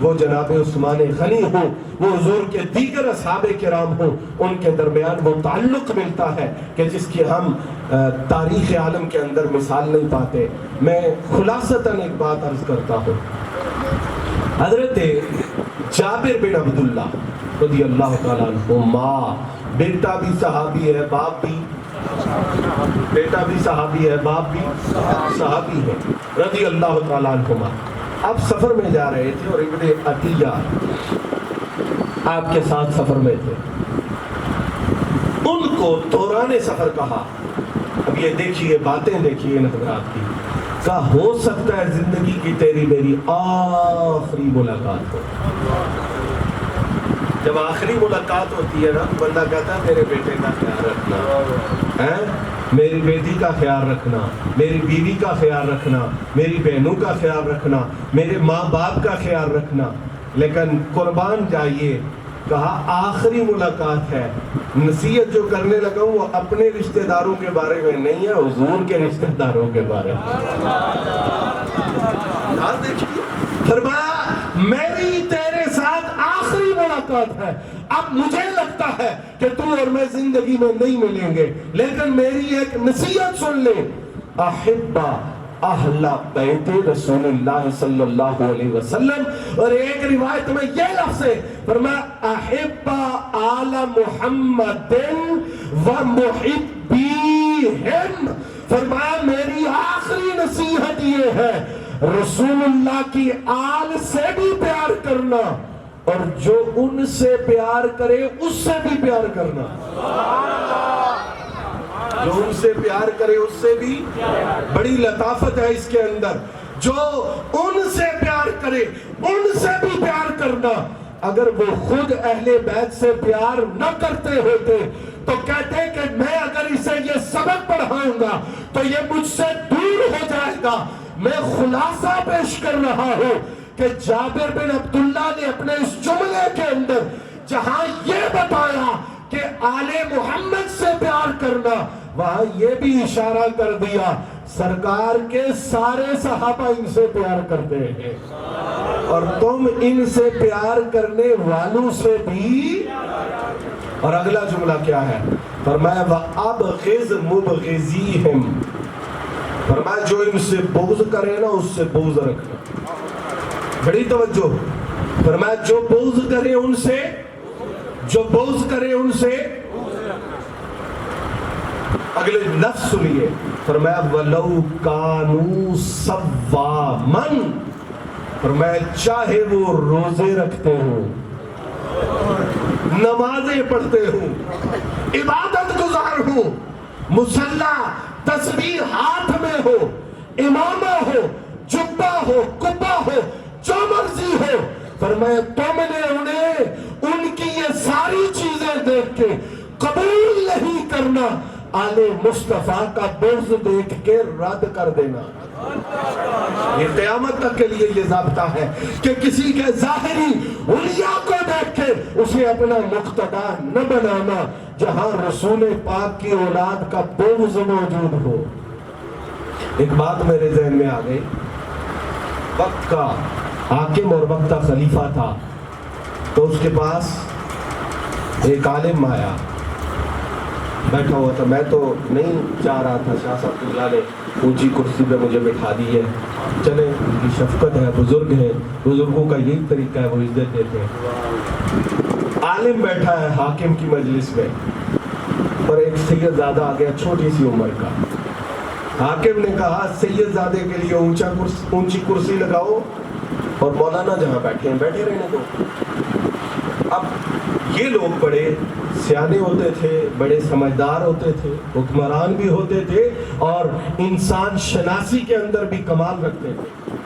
وہ جناب عثمان غنی ہوں، وہ حضور کے دیگر اصحاب کرام ہوں، ان کے درمیان وہ تعلق ملتا ہے کہ جس کی ہم تاریخ عالم کے اندر مثال نہیں پاتے. میں خلاصتاً ایک بات عرض کرتا ہوں. حضرت جابر بن عبداللہ رضی اللہ تعالیٰ عنہ، ماں بیٹا بھی صحابی ہے، باپ بھی، بیٹا بھی صحابی ہے، باپ بھی صحابی ہے، رضی اللہ تعالیٰ عنہما. اب سفر میں جا رہے تھے اور ابن عطیہ آپ کے ساتھ سفر میں تھے. ان کو دوران سفر کہا. اب یہ دیکھیے باتیں دیکھیے ان حضرات کی. کہا ہو سکتا ہے زندگی کی تیری میری آخری ملاقات ہو. جب آخری ملاقات ہوتی ہے نا تو بندہ کہتا ہے میرے بیٹے کا خیال رکھنا، میری بیٹی کا خیال رکھنا، میری بیوی کا خیال رکھنا، میری بہنوں کا خیال رکھنا، میرے ماں باپ کا خیال رکھنا. لیکن قربان جائیے، کہا آخری ملاقات ہے. نصیحت جو کرنے لگا ہوں وہ اپنے رشتہ داروں کے بارے میں نہیں ہے، حضور کے رشتہ داروں کے بارے میں. فرمایا میری تیرے ساتھ آخری ملاقات ہے. اب مجھے لگتا ہے کہ تو اور میں زندگی میں نہیں ملیں گے، لیکن میری ایک نصیحت سن لے. احبا اہل بیت رسول اللہ صلی اللہ علیہ وسلم. اور ایک روایت میں یہ لفظ ہے، فرمایا احبا آل محمد و محبیہم. فرمایا میری آخری نصیحت یہ ہے رسول اللہ کی آل سے بھی پیار کرنا، اور جو ان سے پیار کرے اس سے بھی پیار کرنا. جو ان سے پیار کرے اس سے بھی، بڑی لطافت ہے اس کے اندر. جو ان سے پیار کرے ان سے بھی پیار کرنا. اگر وہ خود اہل بیت سے پیار نہ کرتے ہوتے تو کہتے کہ میں اگر اسے یہ سبق پڑھاؤں گا تو یہ مجھ سے دور ہو جائے گا. میں خلاصہ پیش کر رہا ہوں کہ جابر بن عبداللہ نے اپنے اس جملے کے اندر جہاں یہ بتایا کہ آل محمد سے پیار کرنا، وہاں یہ بھی اشارہ کر دیا سرکار کے سارے صحابہ ان سے پیار کرتے ہیں، اور تم ان سے پیار کرنے والوں سے بھی. اور اگلا جملہ کیا ہے؟ فرمایا وَأَبْغِضْ مُبْغِضِيهِمْ. فرمایا جو ان سے بغض کرے نا اس سے بغض رکھنا. بڑی توجہ. فرمایا جو بغض کرے ان سے، جو بغض کرے ان سے. اگلے لفظ سنیے، فرمایا وَلَوْ كَانُوا صَوَّامًا. فرمایا چاہے وہ روزے رکھتے ہوں، نمازیں پڑھتے ہوں، عبادت گزار ہوں، مصلی تسبیح ہاتھ میں ہو، امامہ ہو، جبہ ہو، کبہ ہو، جو مرضی ہو. فرمایا تم نے انہیں ان کی یہ ساری چیزیں دیکھ کے قبول نہیں کرنا، آل مصطفیٰ کا بغض دیکھ کے رد کر دینا. یہ قیامت تک کے لیے یہ ضابطہ ہے کہ کسی کے ظاہری حلیہ کو دیکھ کے اسے اپنا مقتدا نہ بنانا جہاں رسول پاک کی اولاد کا بغض موجود ہو. ایک بات میرے ذہن میں آ گئی. وقت کا حاکم اور وقت کا خلیفہ تھا تو اس کے پاس ایک عالم آیا، بیٹھا ہوا تھا. میں تو نہیں چاہ رہا تھا، شاہ صاحب کی نے اونچی کرسی پہ مجھے بٹھا دی ہے. چلیں ان کی شفقت ہے، بزرگ ہیں، بزرگوں کا یہی طریقہ ہے، وہ عزت دیتے ہیں. عالم بیٹھا ہے حاکم کی مجلس میں اور ایک سید زادہ آ گیا چھوٹی سی عمر کا. حاکم نے کہا سید زادے کے لیے اونچی کرسی لگاؤ. اور مولانا جہاں بیٹھے ہیں بیٹھے رہنے دو. اب یہ لوگ بڑے سیانے ہوتے تھے, بڑے سمجھدار ہوتے تھے, حکمران بھی ہوتے تھے اور انسان شناسی کے اندر بھی کمال رکھتے تھے.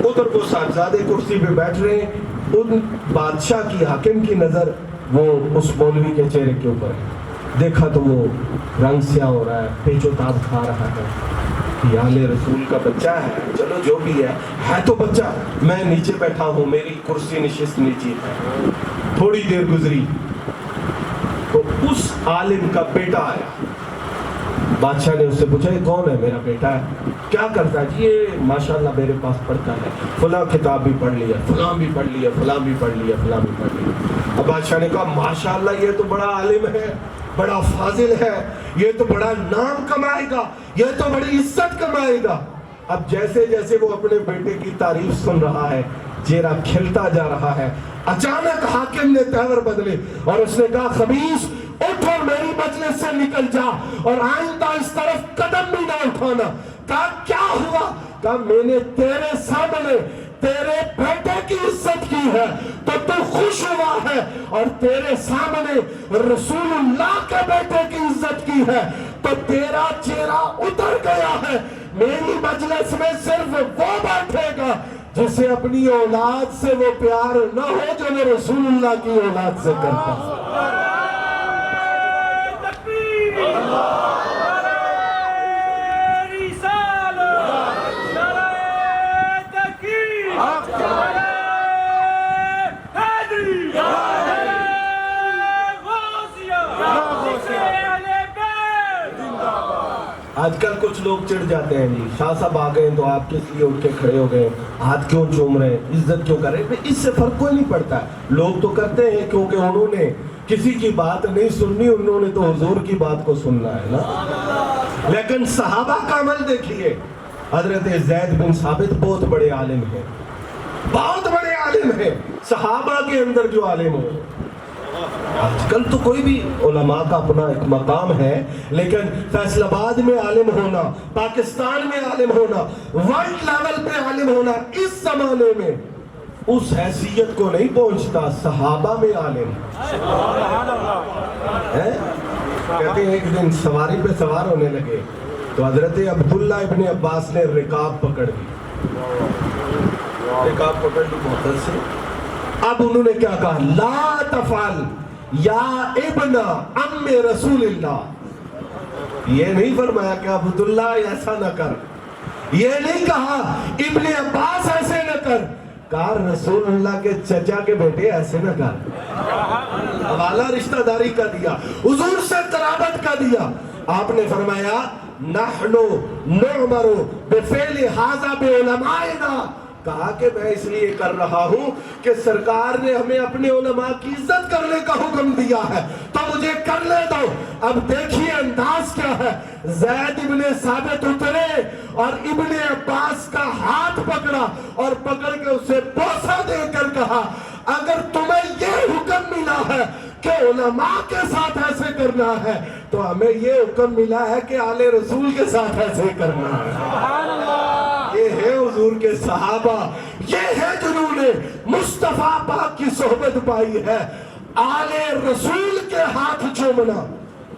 ادھر وہ صاحبزادے کرسی پہ بیٹھ رہے ہیں, ان بادشاہ کی حاکم کی نظر وہ اس مولوی کے چہرے کے اوپر ہے. دیکھا تو وہ رنگ سیاہ ہو رہا ہے, پیچ و تاب کھا رہا ہے. یہ آل رسول کا بچہ ہے, چلو جو بھی ہے تو بچہ. میں نیچے بیٹھا ہوں, میری کرسی نشست نیچے ہے. تھوڑی دیر گزری تو اس عالم کا بیٹا آیا. بادشاہ نے اس سے پوچھا یہ کون ہے؟ میرا بیٹا ہے. کیا کرتا ہے؟ یہ ماشاءاللہ میرے پاس پڑھتا ہے, فلاں کتاب بھی پڑھ لیا, فلاں بھی پڑھ لیا, فلاں بھی پڑھ لیا, فلاں بھی پڑھ لیا. اب بادشاہ نے کہا ماشاءاللہ یہ تو بڑا عالم ہے, بڑا فاضل ہے, یہ تو بڑا نام کمائے گا, یہ تو بڑی عزت کمائے گا. اب جیسے جیسے وہ اپنے بیٹے کی تعریف سن رہا ہے, چہرہ کھلتا جا رہا ہے. اچانک حاکم نے تیور بدلے اور اس نے کہا خبیث اٹھ اور میری مجلس سے نکل جا اور آئندہ اس طرف قدم بھی نہ اٹھانا. کہا کیا ہوا؟ کہا میں نے تیرے سامنے تیرے بیٹے کی عزت کی ہے تو تو خوش ہوا ہے, اور تیرے سامنے رسول اللہ کے بیٹے کی عزت کی ہے تو تیرا چہرہ اتر گیا ہے. میری مجلس میں صرف وہ بیٹھے گا جسے اپنی اولاد سے وہ پیار نہ ہو جو میں رسول اللہ کی اولاد سے کرتا ہوں. آج کل کچھ لوگ چڑھ جاتے ہیں, جی شاہ صاحب آ گئے تو آپ کس لیے اٹھ کے کھڑے ہو گئے, ہاتھ کیوں چوم رہے ہیں, عزت کیوں کر رہے ہیں؟ اس سے فرق کوئی نہیں پڑتا ہے. لوگ تو کرتے ہیں کیونکہ انہوں نے کسی کی بات نہیں سننی, انہوں نے تو حضور کی بات کو سننا ہے نا. لیکن صحابہ کا عمل دیکھیے. حضرت زید بن ثابت بہت بڑے عالم ہیں, بہت بڑے عالم ہیں. صحابہ کے اندر جو عالم ہو, آج کل تو کوئی بھی علماء کا اپنا ایک مقام ہے, لیکن فیصل آباد میں عالم ہونا, پاکستان میں عالم ہونا, ورلڈ لیول پہ عالم ہونا, اس زمانے میں اس حیثیت کو نہیں پہنچتا. صحابہ میں عالم ہے. کہتے ہیں ایک دن سواری پہ سوار ہونے لگے تو حضرت عبداللہ ابن عباس نے رکاب پکڑ لی, رکاب پکڑ لی محتر سے. اب انہوں نے کیا کہا؟ لا تفعل یا ابن ام رسول اللہ. یہ نہیں فرمایا کہ عبداللہ ایسا نہ کر, یہ نہیں کہا ابن عباس ایسے نہ کر, کہا رسول اللہ کے چچا کے بیٹے ایسے نہ کر. حوالہ رشتہ داری کا دیا, حضور سے قرابت کا دیا. آپ نے فرمایا نحنو نعمر بفعل ھذا بعلمائنا. کہا کہ میں اس لیے کر رہا ہوں کہ سرکار نے ہمیں اپنے علماء کی عزت کرنے کا حکم دیا ہے تو مجھے کرنے دو. اب دیکھیے انداز کیا ہے. زید ابن ثابت اترے اور ابن عباس کا ہاتھ پکڑا اور پکڑ کے اسے بوسہ دے کر کہا اگر تمہیں یہ حکم ملا ہے کہ علماء کے ساتھ ایسے کرنا ہے تو ہمیں یہ حکم ملا ہے کہ آل رسول کے ساتھ ایسے کرنا ہے. یہ ہے حضور کے صحابہ, یہ ہے جنہوں نے مصطفیٰ پاک کی صحبت پائی ہے. آل رسول کے ہاتھ چومنا,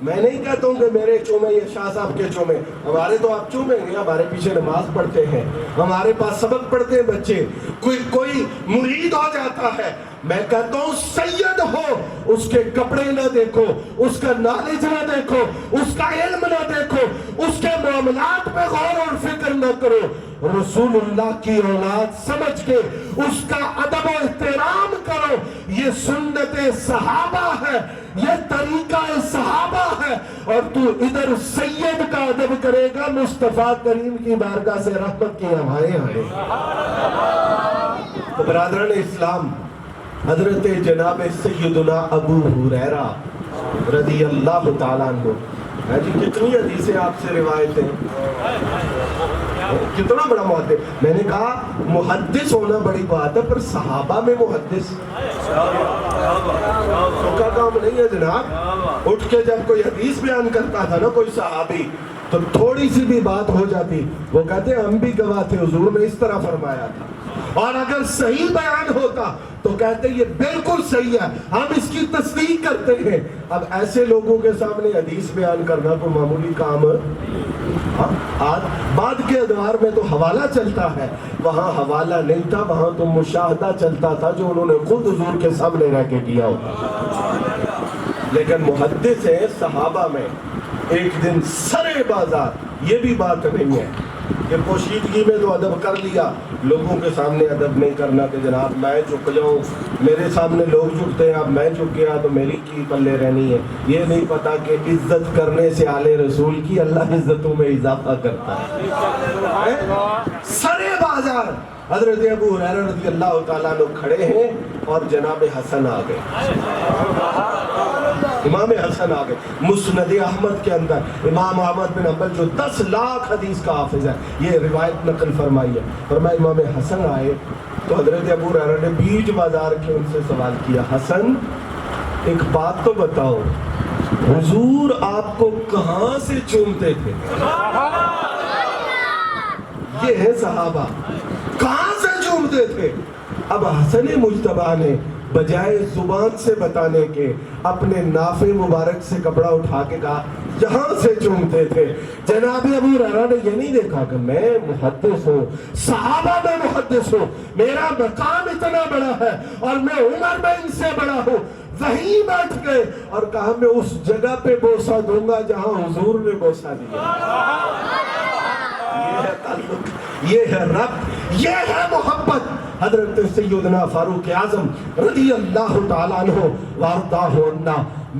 میں نہیں کہتا ہوں کہ میرے چومے یا شاہ صاحب کے چومے, ہمارے تو آپ چومیں گے, ہمارے پیچھے نماز پڑھتے ہیں, ہمارے پاس سبق پڑھتے ہیں بچے. کوئی مرید ہو جاتا ہے, میں کہتا ہوں سید ہو, اس کے کپڑے نہ دیکھو, اس کا نالج نہ دیکھو, اس کا علم نہ دیکھو, اس کے معاملات پہ غور اور فکر نہ کرو, رسول اللہ کی اولاد سمجھ کے اس کا ادب و احترام کرو. یہ سنت صحابہ ہے, یہ طریقہ صحابہ ہے, اور تو ادھر سید کا ادب کرے گا مصطفیٰ کریم کی بارگاہ سے رحمت کی ہوائیں آئیں. تو برادران اسلام, حضرت جناب سیدنا ابو ہریرہ رضی اللہ تعالیٰ عنہ, جی کتنی حدیثیں آپ سے روایت ہیں, کتنا بڑا محدث. میں نے کہا محدث ہونا بڑی بات ہے, پر صحابہ میں محدث کا کام نہیں ہے جناب. اٹھ کے جب کوئی حدیث بیان کرتا تھا نا کوئی صحابی, تو تھوڑی سی بھی بات ہو جاتی وہ کہتے ہیں ہم بھی گواہ تھے حضور نے اس طرح فرمایا تھا، اور اگر صحیح بیان ہوتا تو کہتے یہ بالکل صحیح ہے، ہم اس کی تصدیق کرتے ہیں۔ اب ایسے لوگوں کے سامنے حدیث بیان کرنا کوئی معمولی کام آج بعد کے ادوار میں تو حوالہ چلتا ہے، وہاں حوالہ نہیں تھا، وہاں تو مشاہدہ چلتا تھا جو انہوں نے خود حضور کے سامنے رہ کے کیا ہوتا۔ لیکن محدث ہیں صحابہ میں ایک دن سرے بازار، یہ بھی بات نہیں ہے کہ پوشیدگی میں تو ادب کر لیا، لوگوں کے سامنے ادب نہیں کرنا کہ جناب میں جھک جاؤں، میرے سامنے لوگ جھکتے ہیں، اب میں جھک گیا تو میری کی پلے رہنی ہے۔ یہ نہیں پتا کہ عزت کرنے سے آل رسول کی اللہ عزتوں میں اضافہ کرتا ہے۔ سرے بازار حضرت ابو ہریرہ رضی اللہ تعالیٰ عنہ کھڑے ہیں اور جناب حسن آ گئے، امام حسن آ گئے۔ مسند احمد کے اندر امام احمد بن حنبل جو 10 لاکھ حدیث کا حافظ ہے، یہ روایت نقل فرمائی ہے۔ فرمایا امام حسن آئے تو حضرت ابو ہریرہ نے بیچ بازار کے ان سے سوال کیا، حسن ایک بات تو بتاؤ، حضور آپ کو کہاں سے چومتے تھے؟ یہ ہے صحابہ، کہاں سے چومتے تھے؟ اب حسن مجتبیٰ نے بجائے زبان سے بتانے کے اپنے نافے مبارک سے کپڑا اٹھا کے کہا یہاں سے چومتے تھے۔ جناب ابو ہریرہ نے یہ نہیں دیکھا کہ میں محدث ہوں، صحابہ میں محدث ہوں، میرا مقام اتنا بڑا ہے اور میں عمر میں ان سے بڑا ہوں، وہیں بیٹھ گئے اور کہا میں اس جگہ پہ بوسہ دوں گا جہاں حضور نے بوسہ دیا۔ یہ ہے تعلق، یہ ہے رب، یہ ہے محبت۔ حضرت سیدنا فاروق اعظم رضی اللہ تعالیٰ عنہ وارضاہ عنہ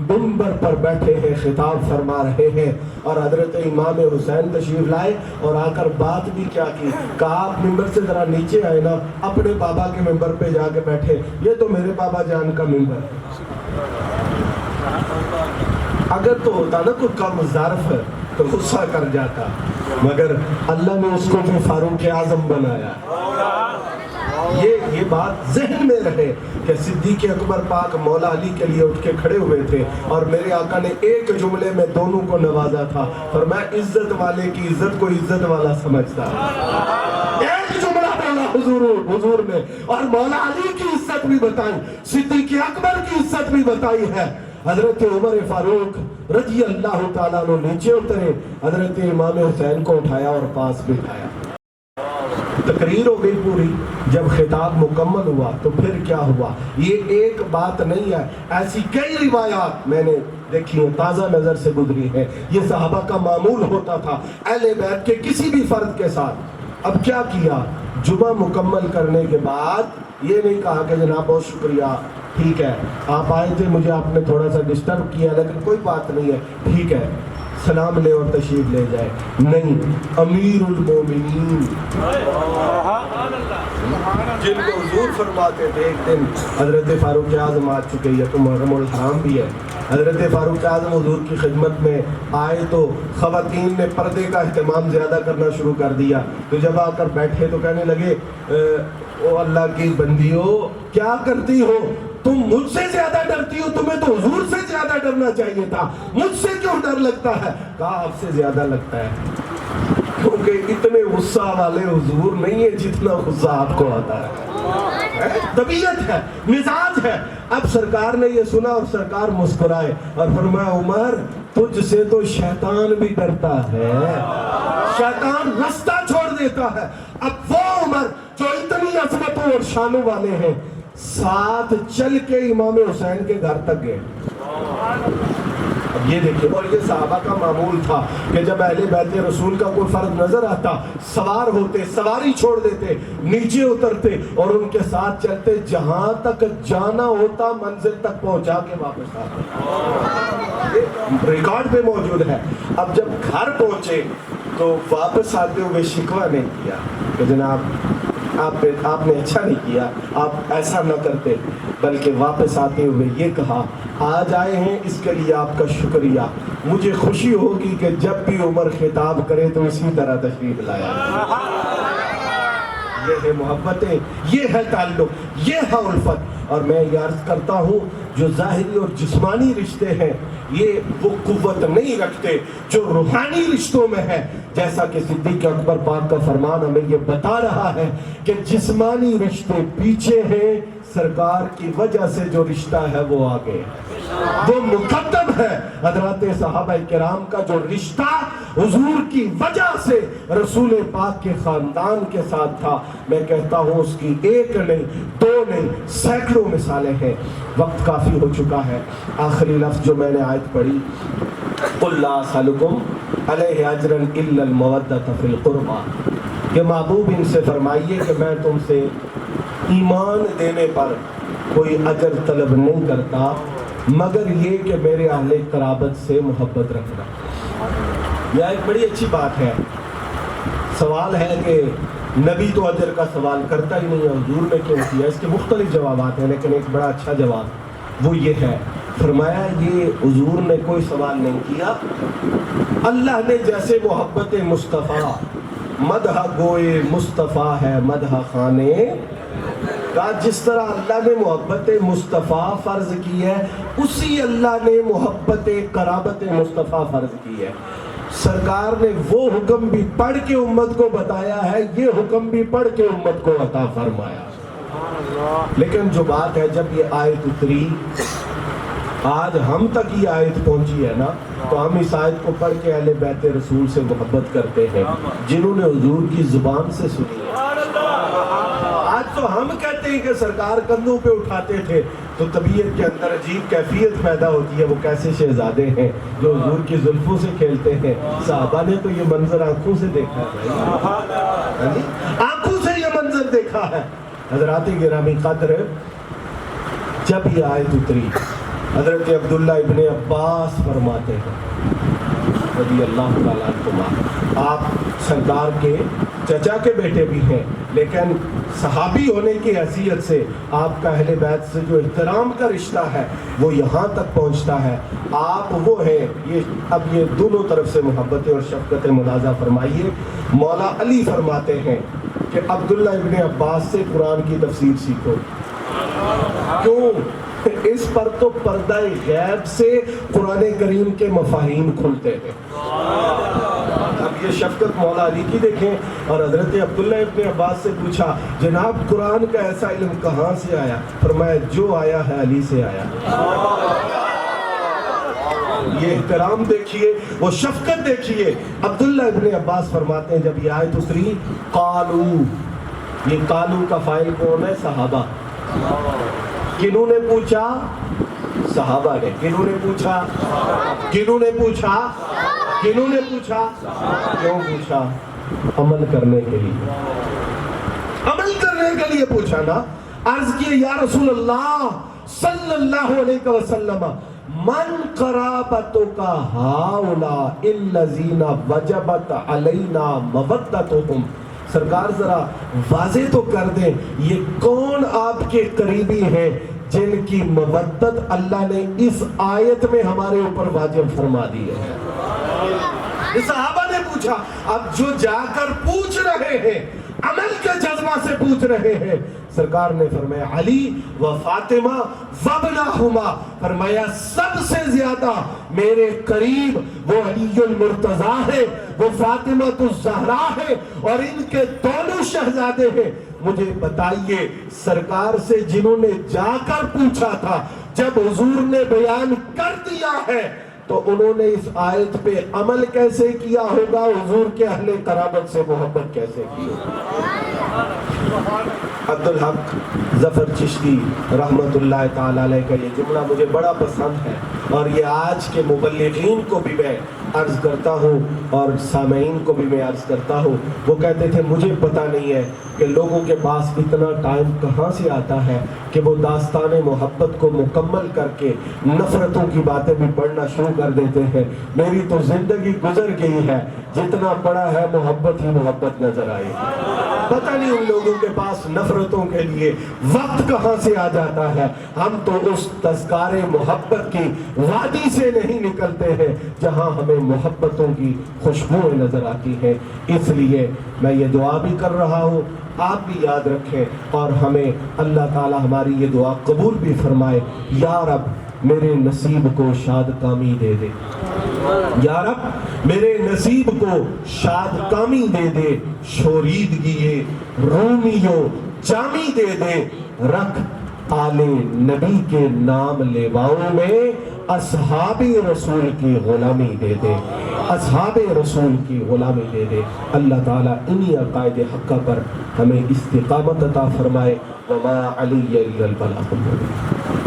منبر پر بیٹھے ہیں، خطاب فرما رہے ہیں، اور حضرت امام حسین تشریف لائے اور آ کر بات بھی کیا کی، کہا آپ منبر سے ذرا نیچے آئے نا، اپنے بابا کے منبر پہ جا کے بیٹھے، یہ تو میرے بابا جان کا منبر ہے۔ اگر تو ہوتا نا کوئی کم ظرف تو غصہ کر جاتا، مگر اللہ نے اس کو بھی فاروق اعظم بنایا۔ یہ بات ذہن میں رہے کہ صدیق اکبر پاک مولا علی کے لیے اٹھ کے کھڑے ہوئے تھے اور میرے آقا نے ایک جملے میں دونوں کو نوازا تھا، فرمایا عزت والے کی عزت کو عزت والا سمجھتا ہے۔ ایک جملہ بولا حضور نے اور مولا علی کی عزت بھی بتائی، صدیق اکبر کی عزت بھی بتائی ہے۔ حضرت عمر فاروق رضی اللہ تعالیٰ عنہ نیچے اترے، حضرت امام حسین کو اٹھایا اور پاس بٹھایا۔ تقریر ہو گئی پوری، جب خطاب مکمل ہوا تو پھر کیا ہوا؟ یہ ایک بات نہیں ہے، ایسی کئی روایات میں نے دیکھی ہیں، تازہ نظر سے گزری ہے۔ یہ صحابہ کا معمول ہوتا تھا اہل بیت کے کسی بھی فرد کے ساتھ۔ اب کیا کیا؟ جمعہ مکمل کرنے کے بعد یہ نہیں کہا کہ جناب بہت شکریہ، ٹھیک ہے آپ آئے تھے، مجھے آپ نے تھوڑا سا ڈسٹرب کیا لیکن کوئی بات نہیں ہے، ٹھیک ہے سلام لے اور تشریف لے جائے۔ نہیں، امیر المومنین جن کو حضور فرماتے تھے، ایک دن حضرت فاروق اعظم آ چکے، یہ تو محرم الحرام بھی ہے، حضرت فاروق اعظم حضور کی خدمت میں آئے تو خواتین نے پردے کا اہتمام زیادہ کرنا شروع کر دیا، تو جب آ کر بیٹھے تو کہنے لگے او اللہ کی بندیو کیا کرتی ہو تم؟ مجھ سے زیادہ ڈرتی ہو، تمہیں تو حضور سے زیادہ ڈرنا چاہیے تھا، مجھ سے کیوں ڈر لگتا ہے؟ کہا آپ سے زیادہ لگتا ہے، کیونکہ اتنے غصہ والے حضور نہیں ہے جتنا غصہ آپ کو آتا ہے، طبیعت ہے، مزاج ہے۔ اب سرکار نے یہ سنا اور سرکار مسکرائے اور فرمایا عمر تجھ سے تو شیطان بھی ڈرتا ہے، شیطان رستہ چھوڑ دیتا ہے۔ اب وہ عمر جو اتنی عظمتوں اور شانوں والے ہیں ساتھ چل کے امام حسین کے گھر تک گئے۔ اب یہ دیکھیں، اور یہ صحابہ کا معمول تھا کہ جب اہل بیت رسول کا کوئی فرد نظر آتا سوار ہوتے، سواری چھوڑ دیتے، نیچے اترتے اور ان کے ساتھ چلتے، جہاں تک جانا ہوتا منزل تک پہنچا کے واپس آتے، ریکارڈ پہ موجود ہے۔ اب جب گھر پہنچے تو واپس آتے ہوئے شکوہ نہیں کیا کہ جناب آپ نے اچھا نہیں کیا، آپ ایسا نہ کرتے، بلکہ واپس آتے ہوئے یہ کہا آج آئے ہیں اس کے لیے آپ کا شکریہ، مجھے خوشی ہوگی کہ جب بھی عمر خطاب کرے تو اسی طرح تشریف لایا۔ یہ ہے محبتیں، یہ ہے تعلق، یہ ہے الفت۔ اور میں یہ عرض کرتا ہوں جو ظاہری اور جسمانی رشتے ہیں یہ وہ قوت نہیں رکھتے جو روحانی رشتوں میں ہے، جیسا کہ صدیق اکبر پاک کا فرمان ہمیں یہ بتا رہا ہے کہ جسمانی رشتے پیچھے ہیں، سرکار کی وجہ سے جو رشتہ ہے وہ آگے ہے، وہ مقدم ہے۔ حضرات صحابہ کرام کا جو رشتہ حضور کی وجہ سے رسول پاک کے خاندان کے ساتھ تھا، میں کہتا ہوں اس کی ایک نہیں، دو نہیں، سینکڑوں مثالیں ہیں۔ وقت کافی ہو چکا ہے، آخری لفظ جو میں نے آیت پڑھی، قُلْ لَا أَسْأَلُكُمْ عَلَيْهِ أَجْرًا إِلَّا الْمَوَدَّةَ فِي الْقُرْبَى، کہ محبوب ان سے فرمائیے کہ میں تم سے ایمان دینے پر کوئی اجر طلب نہیں کرتا مگر یہ کہ میرے اہل قرابت سے محبت رکھنا۔ یہ ایک بڑی اچھی بات ہے۔ سوال ہے کہ نبی تو اجر کا سوال کرتا ہی نہیں ہے، حضور نے کیوں کیا؟ اس کے مختلف جوابات ہیں، لیکن ایک بڑا اچھا جواب وہ یہ ہے، فرمایا یہ حضور نے کوئی سوال نہیں کیا، اللہ نے جیسے محبت مصطفیٰ، مدح گوئے مصطفیٰ ہے مدح خانے کا، جس طرح اللہ نے محبت مصطفیٰ فرض کی ہے اسی اللہ نے محبت قرابت مصطفیٰ فرض کی ہے۔ سرکار نے وہ حکم بھی پڑھ کے امت کو بتایا ہے، یہ حکم بھی پڑھ کے امت کو عطا فرمایا۔ لیکن جو بات ہے جب یہ آیت اتری، آج ہم تک یہ آیت پہنچی ہے نا، تو ہم اس آیت کو پڑھ کے اہل بیت رسول سے محبت کرتے ہیں جنہوں نے حضور کی زبان سے سنی ہے۔ آج تو ہم کہتے ہیں کہ سرکار کندھوں پہ اٹھاتے تھے، تو طبیعت کے اندر عجیب کیفیت پیدا ہوتی ہے، وہ کیسے شہزادے ہیں جو حضور کی زلفوں سے کھیلتے ہیں۔ صحابہ نے تو یہ منظر آنکھوں سے دیکھا ہے، آنکھوں سے یہ منظر دیکھا ہے۔ حضرات گرامی قدر، جب یہ آیت اتری، حضرت عبداللہ ابن عباس فرماتے ہیں رضی اللہ تعالیٰ عنہما، آپ سرکار کے چچا کے بیٹے بھی ہیں، لیکن صحابی ہونے کی حیثیت سے آپ کا اہل بیت سے جو احترام کا رشتہ ہے وہ یہاں تک پہنچتا ہے۔ آپ وہ ہیں، اب یہ دونوں طرف سے محبت اور شفقت ملاحظہ فرمائیے۔ مولا علی فرماتے ہیں کہ عبداللہ ابن عباس سے قرآن کی تفسیر سیکھو۔ کیوں؟ اس پر تو پردہ غیب سے قرآن کریم کے مفاہیم کھلتے ہیں۔ اب یہ شفقت مولا علی کی دیکھیں، اور حضرت عبداللہ ابن عباس سے پوچھا جناب قرآن کا ایسا علم کہاں سے آیا؟ فرمایا جو آیا ہے علی سے آیا۔ یہ احترام دیکھیے، وہ شفقت دیکھیے۔ عبداللہ ابن عباس فرماتے ہیں جب یہ آیت اتری، قالو، یہ قالو کا فاعل کون ہے؟ صحابہ۔ کنہوں نے پوچھا؟ صحابہ نے۔ کنہوں نے پوچھا؟ کنہوں نے پوچھا؟ کنہوں نے پوچھا؟ کیوں پوچھا؟ عمل کرنے کے لیے، عمل کرنے کے لیے پوچھا نا۔ عرض کیے یا رسول اللہ صلی اللہ علیہ وسلم، من قرابتک ہؤلاء الذین وجبت علینا مودتہم، سرکار ذرا واضح تو کر دیں یہ کون آپ کے قریبی ہیں جن کی مودت اللہ نے اس آیت میں ہمارے اوپر واجب فرما دی ہے۔ صحابہ نے پوچھا، اب جو جا کر پوچھ رہے ہیں عمل کے جذبہ سے پوچھ رہے ہیں، سرکار نے فرمایا علی و فاطمہ وابنہما، فرمایا سب سے زیادہ میرے قریب وہ علی المرتضیٰ ہے، وہ فاطمہ الزہرا ہے، اور ان کے دونوں شہزادے ہیں۔ مجھے بتائیے سرکار سے جنہوں نے جا کر پوچھا تھا، جب حضور نے بیان کر دیا ہے تو انہوں نے اس آیت پہ عمل کیسے کیا ہوگا، حضور کے اہل قرابت سے محبت کیسے کی ہوگی۔ عبدالحق ظفر چشتی رحمت اللہ تعالیٰ علیہ کا یہ جملہ مجھے بڑا پسند ہے، اور یہ آج کے مبلغین کو بھی میں عرض کرتا ہوں اور سامعین کو بھی میں عرض کرتا ہوں۔ وہ کہتے تھے مجھے پتہ نہیں ہے کہ لوگوں کے پاس اتنا ٹائم کہاں سے آتا ہے کہ وہ داستان محبت کو مکمل کر کے نفرتوں کی باتیں بھی پڑھنا شروع کر دیتے ہیں۔ میری تو زندگی گزر گئی ہے، جتنا پڑھا ہے محبت ہی محبت نظر آئی۔ پتہ نہیں ان لوگوں کے پاس نفرتوں کے لیے وقت کہاں سے آ جاتا ہے. ہم تو اس تذکار محبت کی وادی سے نہیں نکلتے ہیں جہاں ہمیں محبتوں کی خوشبوئیں نظر آتی ہیں. اس لیے میں یہ دعا بھی کر رہا ہوں, آپ بھی یاد رکھیں اور ہمیں اللہ تعالی ہماری یہ دعا قبول بھی فرمائے. یا رب میرے نصیب کو شاد کامی دے دے, یا رب میرے نصیب کو شاد کامی دے دے, شوریدگی رومیوں جامی دے دے, رکھ آل نبی کے نام لیواؤں میں اصحاب رسول کی غلامی دے دے, اصحاب رسول کی غلامی دے دے. اللہ تعالیٰ انہی عقائد حقہ پر ہمیں استقامت عطا فرمائے. وما علی الا البلاغ المبین.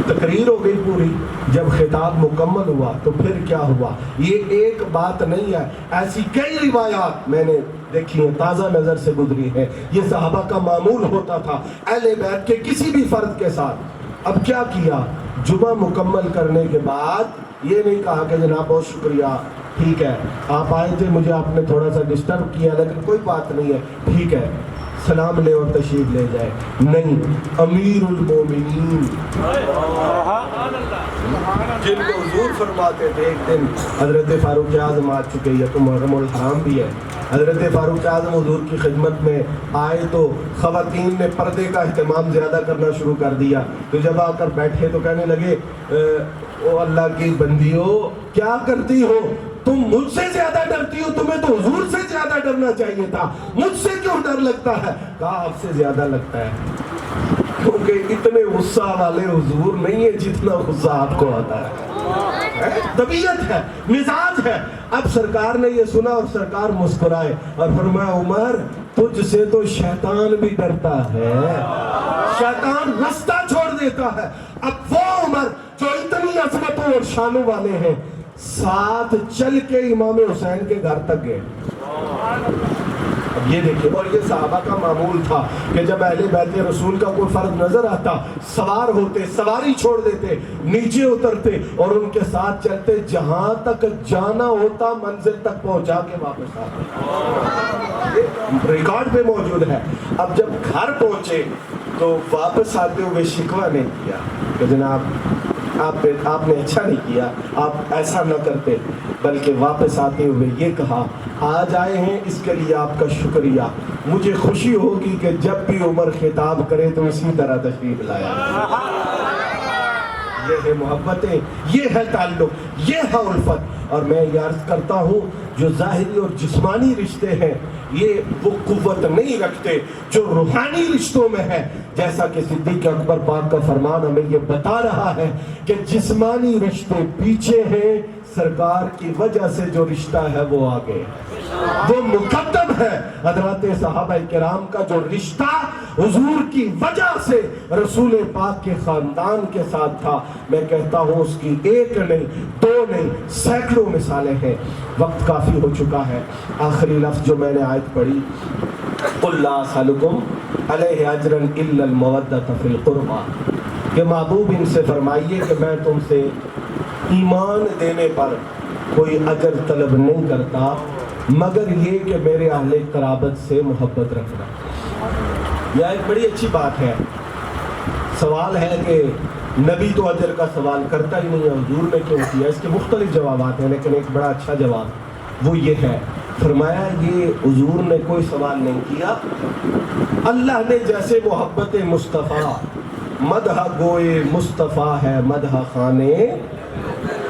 تقریر ہو گئی پوری. جب خطاب مکمل ہوا تو پھر کیا ہوا؟ یہ ایک بات نہیں ہے, ایسی کئی روایات میں نے دیکھی ہیں, تازہ نظر سے گزری ہے. یہ صحابہ کا معمول ہوتا تھا اہل بیت کے کسی بھی فرد کے ساتھ. اب کیا کیا؟ جمعہ مکمل کرنے کے بعد یہ نہیں کہا کہ جناب بہت شکریہ, ٹھیک ہے آپ آئے تھے, مجھے آپ نے تھوڑا سا ڈسٹرب کیا لیکن کوئی بات نہیں ہے, ٹھیک ہے سلام لے اور تشریف لے جائے. نہیں, امیر المومنین جن کو حضور فرماتے تھے, ایک دن حضرت فاروق اعظم آ چکے, یہ تو محرم الحرام بھی ہے, حضرت فاروق اعظم حضور کی خدمت میں آئے تو خواتین نے پردے کا اہتمام زیادہ کرنا شروع کر دیا. تو جب آ کر بیٹھے تو کہنے لگے او اللہ کی بندیو کیا کرتی ہو, تم مجھ سے زیادہ ڈرتی ہو, تمہیں تو حضور سے زیادہ ڈرنا چاہیے تھا, مجھ سے کیوں ڈر لگتا ہے؟ کہا آپ سے زیادہ لگتا ہے کیونکہ اتنے غصہ والے حضور نہیں ہے جتنا غصہ آپ کو آتا ہے. طبیعت ہے, مزاج ہے. اب سرکار نے یہ سنا اور سرکار مسکرائے اور فرمایا عمر تجھ سے تو شیطان بھی ڈرتا ہے, شیطان رستہ چھوڑ دیتا ہے. اب وہ عمر جو اتنی عظمتوں اور شانوں والے ہیں ساتھ چل کے امام حسین کے گھر تک گئے. اب یہ دیکھیں, اور یہ صحابہ کا معمول تھا کہ جب اہل بیت رسول کا کوئی فرد نظر آتا سوار ہوتے, سواری چھوڑ دیتے, نیچے اترتے اور ان کے ساتھ چلتے, جہاں تک جانا ہوتا منزل تک پہنچا کے واپس آتے. ریکارڈ پہ موجود ہے. اب جب گھر پہنچے تو واپس آتے ہوئے شکوہ نہیں کیا کہ جناب آپ نے اچھا نہیں کیا, آپ ایسا نہ کرتے, بلکہ واپس آتے ہوئے یہ کہا آج آئے ہیں اس کے لیے آپ کا شکریہ, مجھے خوشی ہوگی کہ جب بھی عمر خطاب کرے تو اسی طرح تشریف لایا. یہ ہے محبتیں, یہ ہے تعلق, یہ ہے الفت. اور میں یہ عرض کرتا ہوں جو ظاہری اور جسمانی رشتے ہیں یہ وہ قوت نہیں رکھتے جو روحانی رشتوں میں ہے. جیسا کہ صدیق اکبر پاک کا فرمان ہمیں یہ بتا رہا ہے کہ جسمانی رشتے پیچھے ہیں, سرکار کی وجہ سے جو رشتہ ہے وہ آگے, وہ مقدم ہے. حضرات صحابہ کرام کا جو رشتہ حضور کی وجہ سے رسول پاک کے خاندان کے ساتھ تھا, میں کہتا ہوں اس کی ایک نہیں, دو نہیں, سینکڑوں مثالیں ہیں. وقت کافی ہو چکا ہے. آخری لفظ جو میں نے آیت پڑھی, قُلْ لَا أَسْأَلُكُمْ عَلَيْهِ أَجْرًا إِلَّا الْمَوَدَّةَ فِي الْقُرْبَى, کہ محبوب ان سے فرمائیے کہ میں تم سے ایمان دینے پر کوئی اجر طلب نہیں کرتا مگر یہ کہ میرے اہل قرابت سے محبت رکھنا. یہ ایک بڑی اچھی بات ہے. سوال ہے کہ نبی تو اجر کا سوال کرتا ہی نہیں ہے, حضور نے کیوں کیا؟ اس کے مختلف جوابات ہیں لیکن ایک بڑا اچھا جواب وہ یہ ہے, فرمایا یہ حضور نے کوئی سوال نہیں کیا, اللہ نے جیسے محبت مصطفیٰ مدح گوئے مصطفیٰ ہے مدح خانے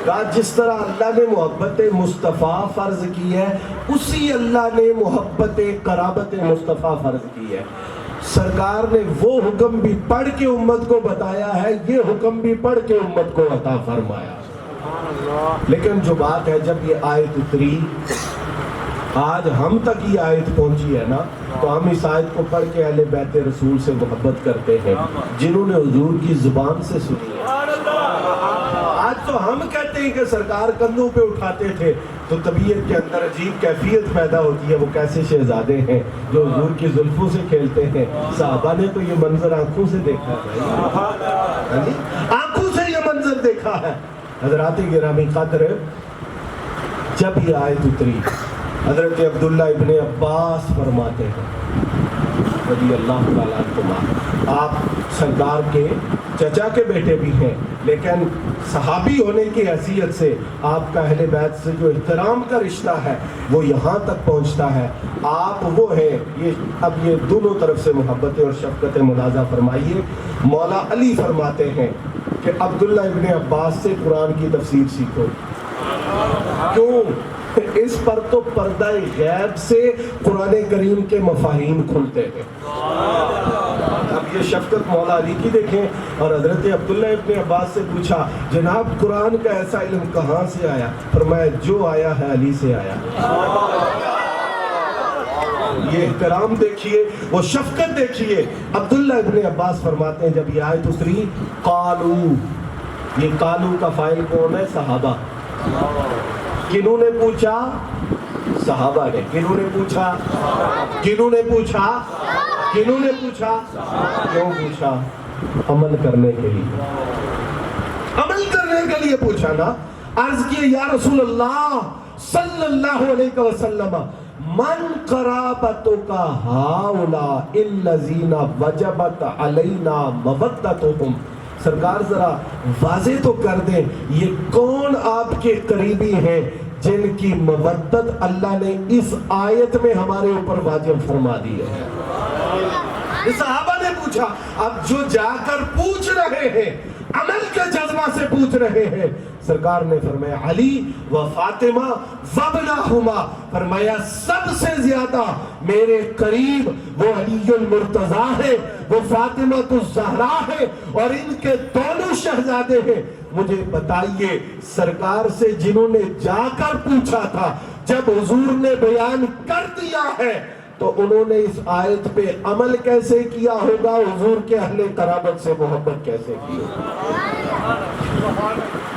کا, جس طرح اللہ نے محبت مصطفیٰ فرض کی ہے اسی اللہ نے محبت قرابت مصطفیٰ فرض کی ہے. سرکار نے وہ حکم بھی پڑھ کے امت کو بتایا ہے, یہ حکم بھی پڑھ کے امت کو عطا فرمایا. لیکن جو بات ہے جب یہ آیت اتری, آج ہم تک یہ آیت پہنچی ہے نا, تو ہم اس آیت کو پڑھ کے اہل بیت رسول سے محبت کرتے ہیں جنہوں نے حضور کی زبان سے سنی ہے. آج تو ہم کہتے ہیں کہ سرکار کندھوں پہ اٹھاتے تھے تو طبیعت کے اندر عجیب کیفیت پیدا ہوتی ہے, وہ کیسے شہزادے ہیں جو حضور کی زلفوں سے کھیلتے ہیں. صحابہ نے تو یہ منظر آنکھوں سے دیکھا ہے, آنکھوں سے یہ منظر دیکھا ہے. حضرات گرامی قدر, جب یہ آیت اتری حضرت عبداللہ ابن عباس فرماتے ہیں رضی اللہ تعالیٰ عنہما، آپ سرکار کے چچا کے بیٹے بھی ہیں، لیکن صحابی ہونے کی حیثیت سے آپ کا اہل بیت سے جو احترام کا رشتہ ہے وہ یہاں تک پہنچتا ہے۔ آپ وہ ہیں، اب یہ دونوں طرف سے محبتیں اور شفقتیں ملاحظہ فرمائیے۔ مولا علی فرماتے ہیں کہ عبداللہ ابن عباس سے قرآن کی تفسیر سیکھو۔ کیوں؟ اس پر تو پردہ غیب سے قرآن کریم کے مفاہیم کھلتے ہیں۔ اب یہ شفقت مولا علی کی دیکھیں، اور حضرت عبداللہ ابن عباس سے پوچھا جناب قرآن کا ایسا علم کہاں سے آیا؟ فرمایا جو آیا ہے علی سے آیا۔ یہ احترام دیکھیے، وہ شفقت دیکھیے۔ عبداللہ ابن عباس فرماتے ہیں جب یہ آیت اتری قالو، یہ قالو کا فاعل کون ہے؟ صحابہ۔ کنہوں نے پوچھا؟ صحابہ نے۔ کنہوں نے پوچھا؟ کنہوں نے پوچھا؟ کنہوں نے پوچھا؟ کیوں پوچھا؟ عمل کرنے کے لیے، عمل کرنے کے لیے پوچھا نا۔ عرض کیے یا رسول اللہ صلی اللہ علیہ وسلم من قرابتک ہؤلاء الذین وجبت علینا مودتہم، سرکار ذرا واضح تو کر دیں یہ کون آپ کے قریبی ہیں جن کی مودت اللہ نے اس آیت میں ہمارے اوپر واجب فرما دی ہے۔ صحابہ نے پوچھا، اب جو جا کر پوچھ رہے ہیں عمل کے جذبہ سے پوچھ رہے ہیں، سرکار نے فرمایا علی و فاطمہ وابنہما، فرمایا سب سے زیادہ میرے قریب وہ علی المرتضیٰ ہے، وہ فاطمہ الزہرا ہے، اور ان کے دونوں شہزادے ہیں۔ مجھے بتائیے سرکار سے جنہوں نے جا کر پوچھا تھا، جب حضور نے بیان کر دیا ہے تو انہوں نے اس آیت پہ عمل کیسے کیا ہوگا؟ حضور کے اہل قرابت سے محبت کیسے کی ہوگی؟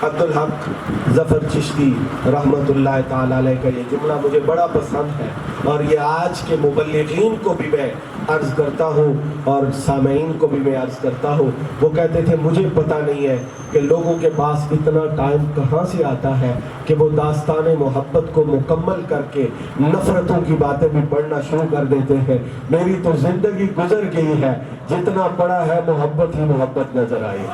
عبدالحق ظفر چشتی رحمت اللہ تعالیٰ علیہ کا یہ جملہ مجھے بڑا پسند ہے، اور یہ آج کے مبلغین کو بھی میں عرض کرتا ہوں اور سامعین کو بھی میں عرض کرتا ہوں۔ وہ کہتے تھے مجھے پتہ نہیں ہے کہ لوگوں کے پاس اتنا ٹائم کہاں سے آتا ہے کہ وہ داستان محبت کو مکمل کر کے نفرتوں کی باتیں بھی پڑھنا شروع کر دیتے ہیں۔ میری تو زندگی گزر گئی ہے، جتنا پڑھا ہے محبت ہی محبت نظر آئی۔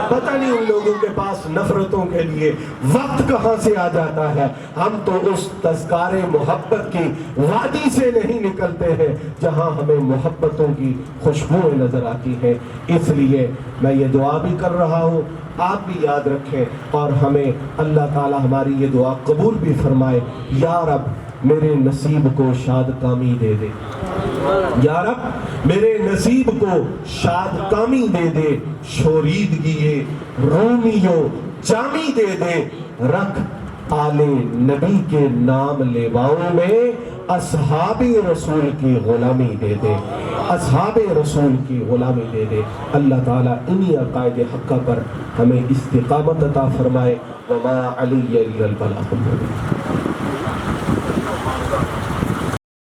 پتہ نہیں ان لوگوں کے پاس نفرتوں کے لیے وقت کہاں سے آ جاتا ہے۔ ہم تو اس تذکار محبت کی وادی سے نہیں نکلتے ہیں جہاں ہمیں محبتوں کی خوشبوئیں نظر آتی ہیں۔ اس لیے میں یہ دعا بھی کر رہا ہوں، آپ بھی یاد رکھیں، اور ہمیں اللہ تعالی ہماری یہ دعا قبول بھی فرمائے۔ یا رب میرے نصیب کو شاد کامی دے دے، یا رب میرے نصیب کو شاد کامی دے دے، شوریدگی رومیوں جامی دے دے، رکھ آل نبی کے نام لیواؤں میں اصحاب رسول کی غلامی دے دے، اصحاب رسول کی غلامی دے دے۔ اللہ تعالیٰ انہی عقائد حقہ پر ہمیں استقامت عطا فرمائے۔ وما علی الا البلاغ المبین۔